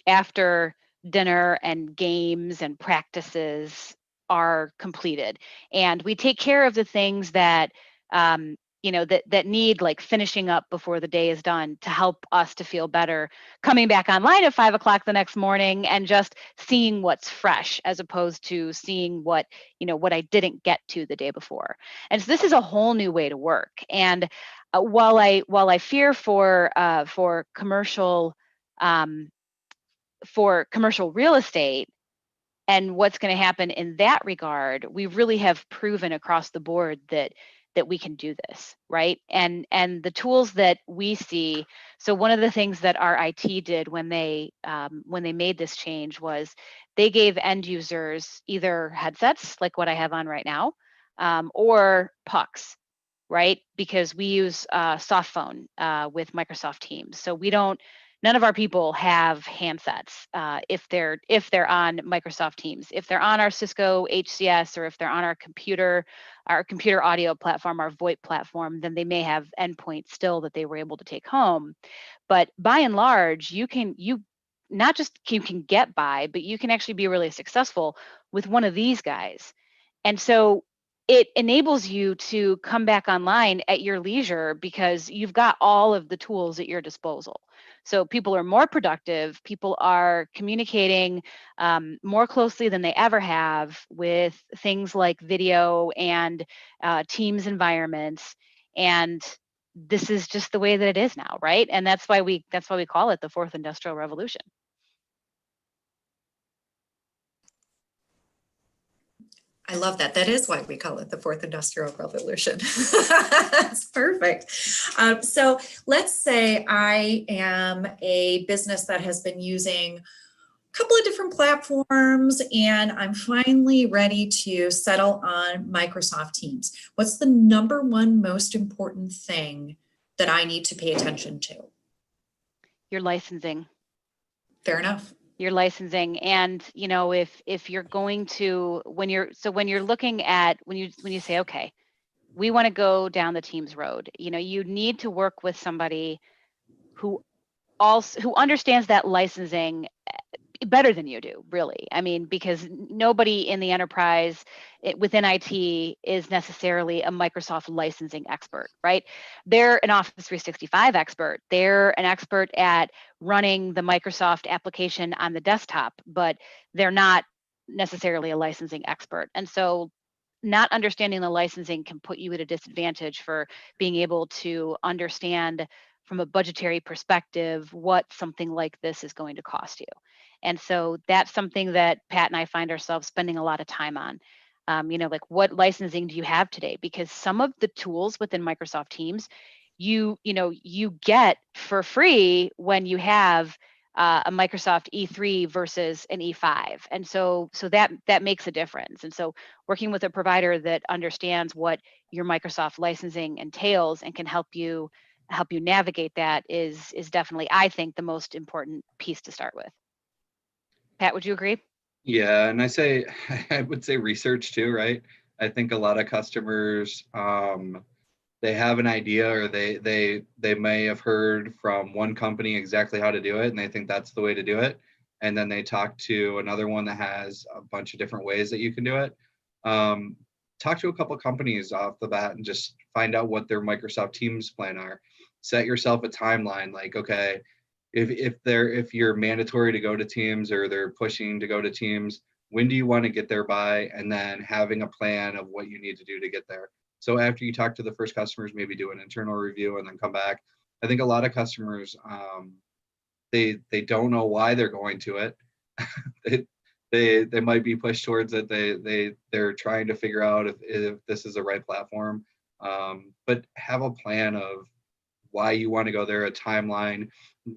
after dinner and games and practices are completed, and we take care of the things that you know, that need like finishing up before the day is done to help us to feel better coming back online at 5 o'clock the next morning and just seeing what's fresh, as opposed to seeing what, you know, what I didn't get to the day before. And so this is a whole new way to work. And while I fear for commercial real estate and what's going to happen in that regard, we really have proven across the board that that we can do this, right? And the tools that we see. So one of the things that our IT did when they made this change was they gave end users either headsets like what I have on right now, or pucks, right? Because we use soft phone with Microsoft Teams. So none of our people have handsets if they're on Microsoft Teams. If they're on our Cisco HCS, or if they're on our computer audio platform, our VoIP platform, then they may have endpoints still that they were able to take home. But by and large, you can get by, but you can actually be really successful with one of these guys. And so it enables you to come back online at your leisure because you've got all of the tools at your disposal. So people are more productive, people are communicating more closely than they ever have with things like video and Teams environments. And this is just the way that it is now, right? And that's why we call it the fourth industrial revolution. I love that. That is why we call it the fourth industrial revolution. That's perfect. So let's say I am a business that has been using a couple of different platforms and I'm finally ready to settle on Microsoft Teams. What's the number one most important thing that I need to pay attention to? Your licensing. Fair enough. Your licensing. And if you're going to, when you're looking at, when you say, okay, we want to go down the Teams road, you need to work with somebody who understands that licensing better than you do, really. I mean, because nobody in the enterprise within IT is necessarily a Microsoft licensing expert, right? They're an Office 365 expert. They're an expert at running the Microsoft application on the desktop, but they're not necessarily a licensing expert. And so not understanding the licensing can put you at a disadvantage for being able to understand from a budgetary perspective what something like this is going to cost you. And so that's something that Pat and I find ourselves spending a lot of time on. Like, what licensing do you have today? Because some of the tools within Microsoft Teams, you get for free when you have a Microsoft E3 versus an E5. And so that makes a difference. And so working with a provider that understands what your Microsoft licensing entails and can help you navigate that is definitely, I think, the most important piece to start with. Pat, would you agree? Yeah, and I would say research too, right? I think a lot of customers, they have an idea, or they may have heard from one company exactly how to do it, and they think that's the way to do it. And then they talk to another one that has a bunch of different ways that you can do it. Talk to a couple companies off the bat and just find out what their Microsoft Teams plan are. Set yourself a timeline, like, okay, if you're mandatory to go to Teams, or they're pushing to go to Teams, when do you want to get there by? And then having a plan of what you need to do to get there. So after you talk to the first customers, maybe do an internal review and then come back. I think a lot of customers, they don't know why they're going to it. they might be pushed towards it. They're trying to figure out if this is the right platform. But have a plan of why you want to go there, a timeline.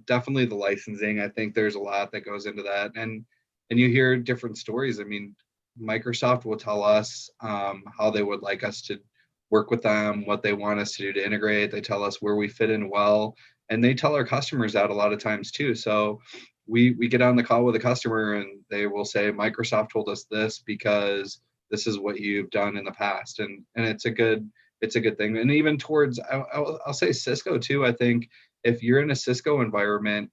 Definitely the licensing. I think there's a lot that goes into that, and you hear different stories. I mean, Microsoft will tell us how they would like us to work with them, what they want us to do to integrate. They tell us where we fit in well, and they tell our customers that a lot of times too. So we get on the call with a customer and they will say, Microsoft told us this because this is what you've done in the past, and it's a good thing. And even towards, I'll say Cisco too. I think if you're in a Cisco environment,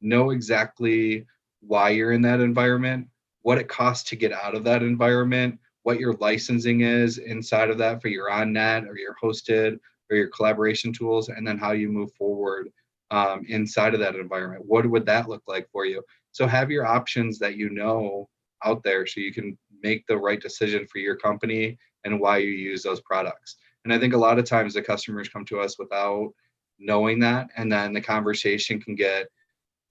know exactly why you're in that environment, what it costs to get out of that environment, what your licensing is inside of that for your on-net or your hosted or your collaboration tools, and then how you move forward inside of that environment. What would that look like for you? So have your options that you know out there so you can make the right decision for your company and why you use those products. And I think a lot of times the customers come to us without knowing that, and then the conversation can get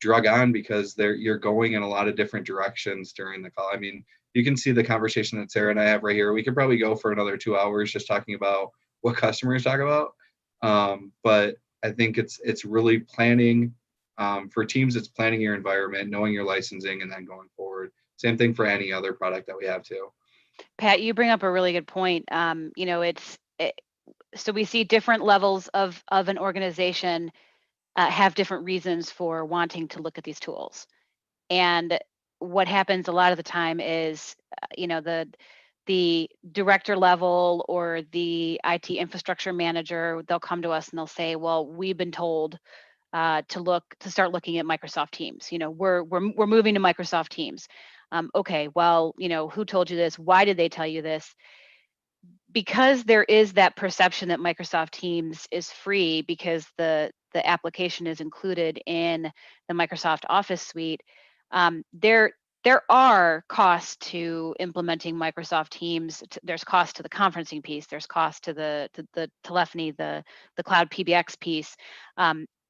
drug on because you're going in a lot of different directions during the call. I mean, you can see the conversation that Sarah and I have right here. We could probably go for another 2 hours just talking about what customers talk about. But I think it's really planning for teams. It's planning your environment, knowing your licensing, and then going forward. Same thing for any other product that we have too. Pat, you bring up a really good point. So we see different levels of an organization have different reasons for wanting to look at these tools. And what happens a lot of the time is, the director level or the IT infrastructure manager, they'll come to us and they'll say, well, we've been told to start looking at Microsoft Teams. We're moving to Microsoft Teams. Okay, well, who told you this? Why did they tell you this? Because there is that perception that Microsoft Teams is free because the application is included in the Microsoft Office suite. There are costs to implementing Microsoft Teams. There's cost to the conferencing piece. There's cost to the telephony, the cloud PBX piece.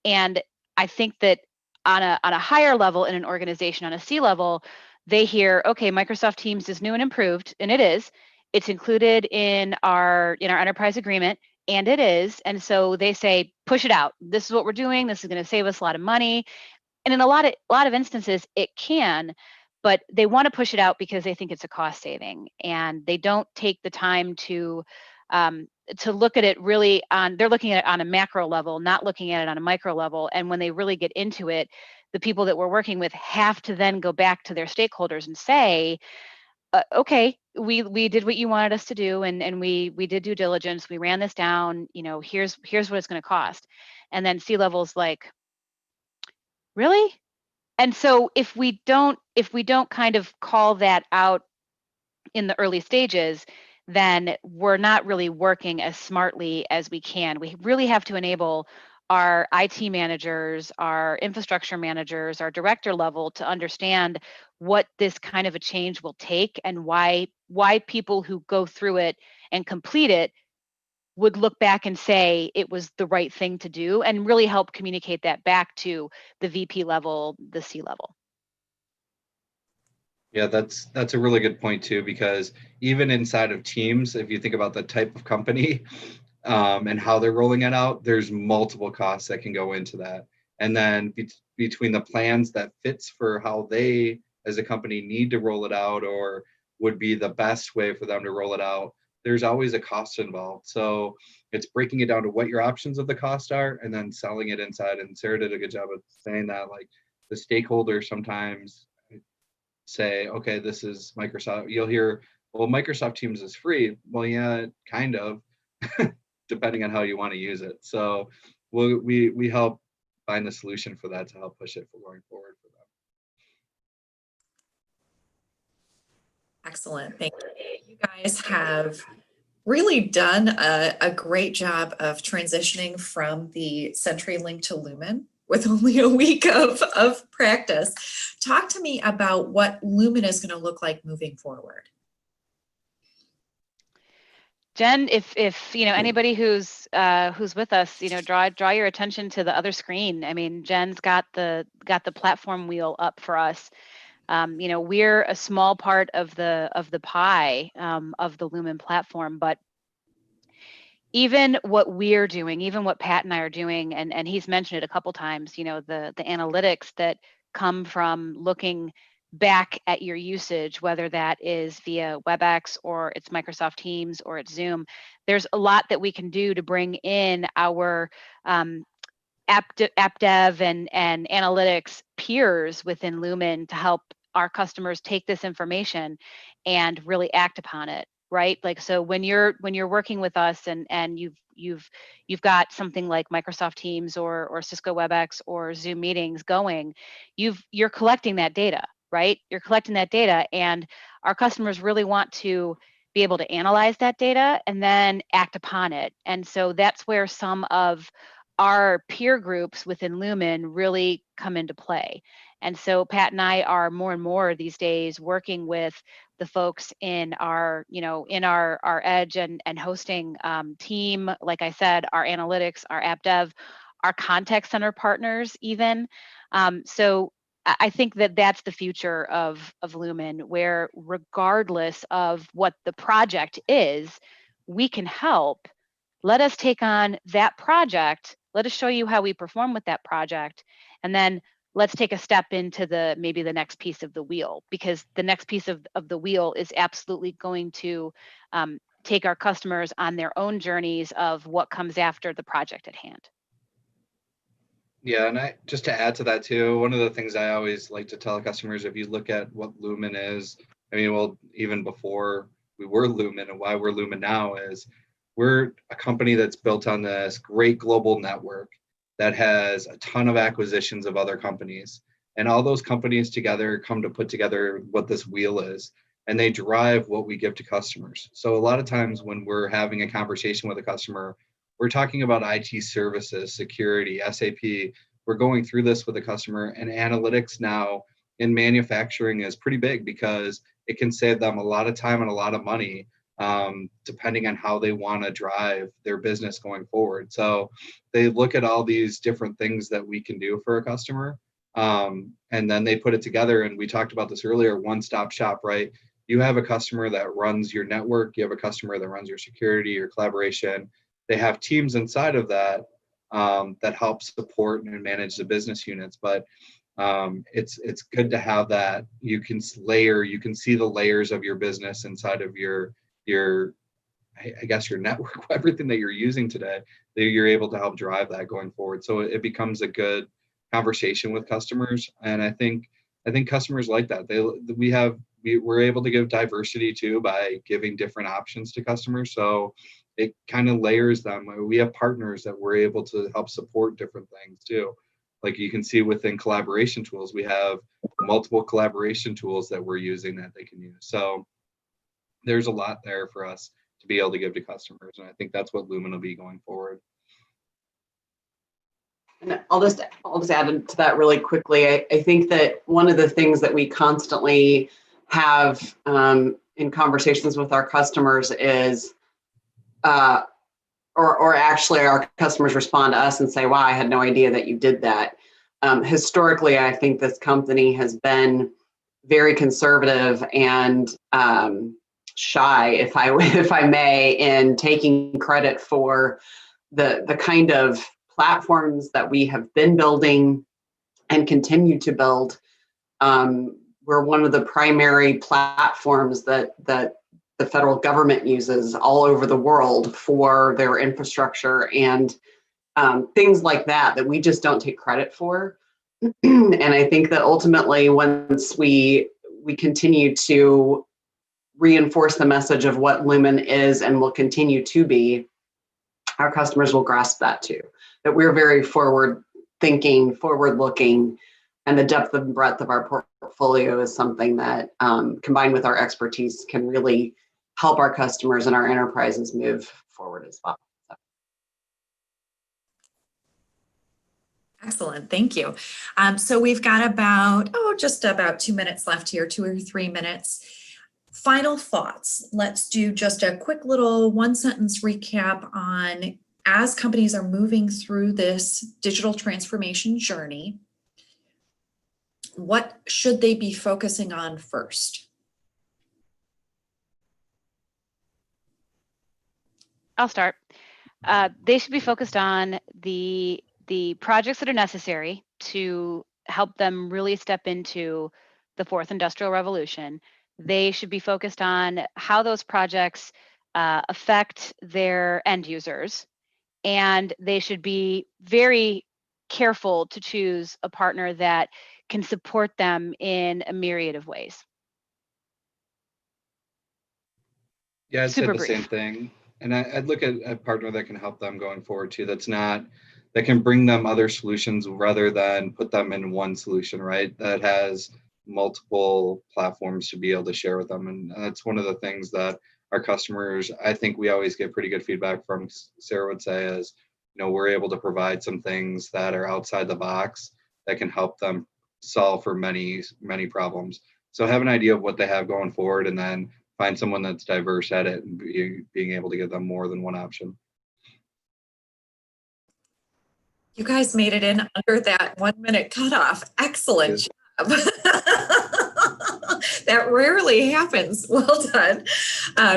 And I think that on a higher level in an organization, on a C level, they hear, okay, Microsoft Teams is new and improved, and it is. It's included in our enterprise agreement, and it is. And so they say, push it out. This is what we're doing. This is going to save us a lot of money. And in a lot of instances, it can, but they want to push it out because they think it's a cost saving, and they don't take the time to look at it really they're looking at it on a macro level, not looking at it on a micro level. And when they really get into it, the people that we're working with have to then go back to their stakeholders and say, okay, we did what you wanted us to do, and we did due diligence. We ran this down. Here's what it's going to cost. And then C-level's like, really? And so if we don't kind of call that out in the early stages, then we're not really working as smartly as we can. We really have to enable our IT managers, our infrastructure managers, our director level to understand what this kind of a change will take, and why people who go through it and complete it would look back and say it was the right thing to do, and really help communicate that back to the VP level, the C level. Yeah, that's a really good point too, because even inside of teams, if you think about the type of company and how they're rolling it out, there's multiple costs that can go into that. And then between the plans that fits for how they as a company need to roll it out, or would be the best way for them to roll it out, there's always a cost involved. So it's breaking it down to what your options of the cost are, and then selling it inside. And Sarah did a good job of saying that, like, the stakeholders sometimes say, okay, this is Microsoft. You'll hear, well, Microsoft Teams is free. Well, yeah, kind of, depending on how you want to use it. So we help find the solution for that to help push it for going forward for them. Excellent. Thank you. You guys have really done a great job of transitioning from the CenturyLink to Lumen with only a week of practice. Talk to me about what Lumen is going to look like moving forward. Jen, if anybody who's with us, draw your attention to the other screen. I mean, Jen's got the platform wheel up for us. We're a small part of the pie of the Lumen platform, but even what we're doing, even what Pat and I are doing, and he's mentioned it a couple times, the analytics that come from looking back at your usage, whether that is via WebEx or it's Microsoft Teams or it's Zoom. There's a lot that we can do to bring in our app dev and analytics peers within Lumen to help our customers take this information and really act upon it, right? Like, so when you're working with us and you've got something like Microsoft Teams or Cisco WebEx or Zoom meetings going, you're collecting that data, right? You're collecting that data, and our customers really want to be able to analyze that data and then act upon it. And so that's where some of our peer groups within Lumen really come into play. And so Pat and I are more and more these days working with the folks in our, our edge and hosting team. Like I said, our analytics, our app dev, our contact center partners even. So I think that that's the future of Lumen, where regardless of what the project is, we can help. Let us take on that project. Let us show you how we perform with that project. And then let's take a step into maybe the next piece of the wheel, because the next piece of the wheel is absolutely going to take our customers on their own journeys of what comes after the project at hand. Yeah, and just to add to that too, one of the things I always like to tell customers, if you look at what Lumen is, I mean, well, even before we were Lumen and why we're Lumen now, is we're a company that's built on this great global network that has a ton of acquisitions of other companies. And all those companies together come to put together what this wheel is, and they drive what we give to customers. So a lot of times when we're having a conversation with a customer, we're talking about IT services, security, SAP. We're going through this with a customer, and analytics now in manufacturing is pretty big because it can save them a lot of time and a lot of money, depending on how they want to drive their business going forward. So they look at all these different things that we can do for a customer, and then they put it together. And we talked about this earlier, one-stop shop, right? You have a customer that runs your network. You have a customer that runs your security, your collaboration. They have teams inside of that that help support and manage the business units. But it's good to have that. You can see the layers of your business inside of your I guess your network, everything that you're using today, that you're able to help drive that going forward. So it becomes a good conversation with customers, and I think customers like that. We're able to give diversity too by giving different options to customers. So it kind of layers them. We have partners that we're able to help support different things too. Like you can see within collaboration tools, we have multiple collaboration tools that we're using that they can use. So there's a lot there for us to be able to give to customers. And I think that's what Lumen will be going forward. And I'll just add to that really quickly. I think that one of the things that we constantly have in conversations with our customers is, or actually our customers respond to us and say, wow, I had no idea that you did that. Historically, I think this company has been very conservative and shy, if I may, in taking credit for the kind of platforms that we have been building and continue to build. We're one of the primary platforms that the federal government uses all over the world for their infrastructure and things like that we just don't take credit for. And I think that ultimately, once we continue to reinforce the message of what Lumen is and will continue to be, our customers will grasp that too, that we're very forward thinking, forward looking, and the depth and breadth of our portfolio is something that combined with our expertise can really help our customers and our enterprises move forward as well. Excellent, thank you. So we've got just about 2 minutes left here, 2 or 3 minutes. Final thoughts. Let's do just a quick little one-sentence recap on, as companies are moving through this digital transformation journey, what should they be focusing on first? I'll start. They should be focused on the projects that are necessary to help them really step into the fourth industrial revolution. They should be focused on how those projects affect their end users, and they should be very careful to choose a partner that can support them in a myriad of ways. Yeah, I'd say Super the brief. same thing. And I'd look at a partner that can help them going forward too. That can bring them other solutions rather than put them in one solution, right? That has multiple platforms to be able to share with them. And that's one of the things that our customers, I think we always get pretty good feedback from, Sarah would say, is, we're able to provide some things that are outside the box that can help them solve for many, many problems. So have an idea of what they have going forward, and then find someone that's diverse at it and being able to give them more than one option. You guys made it in under that 1 minute cutoff. Excellent job. That rarely happens. Well done.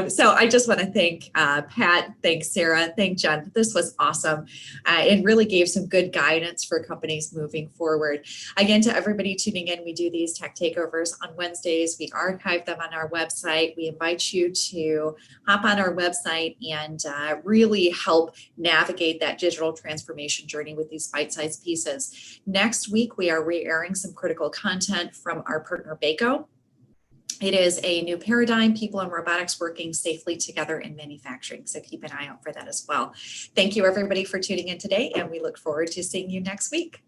So I just want to thank Pat, thank Sarah, thank Jen. This was awesome. It really gave some good guidance for companies moving forward. Again, to everybody tuning in, we do these tech takeovers on Wednesdays. We archive them on our website. We invite you to hop on our website and really help navigate that digital transformation journey with these bite-sized pieces. Next week, we are re-airing some critical content from our partner Baco. It is a new paradigm, people and robotics working safely together in manufacturing. So keep an eye out for that as well. Thank you everybody for tuning in today, and we look forward to seeing you next week.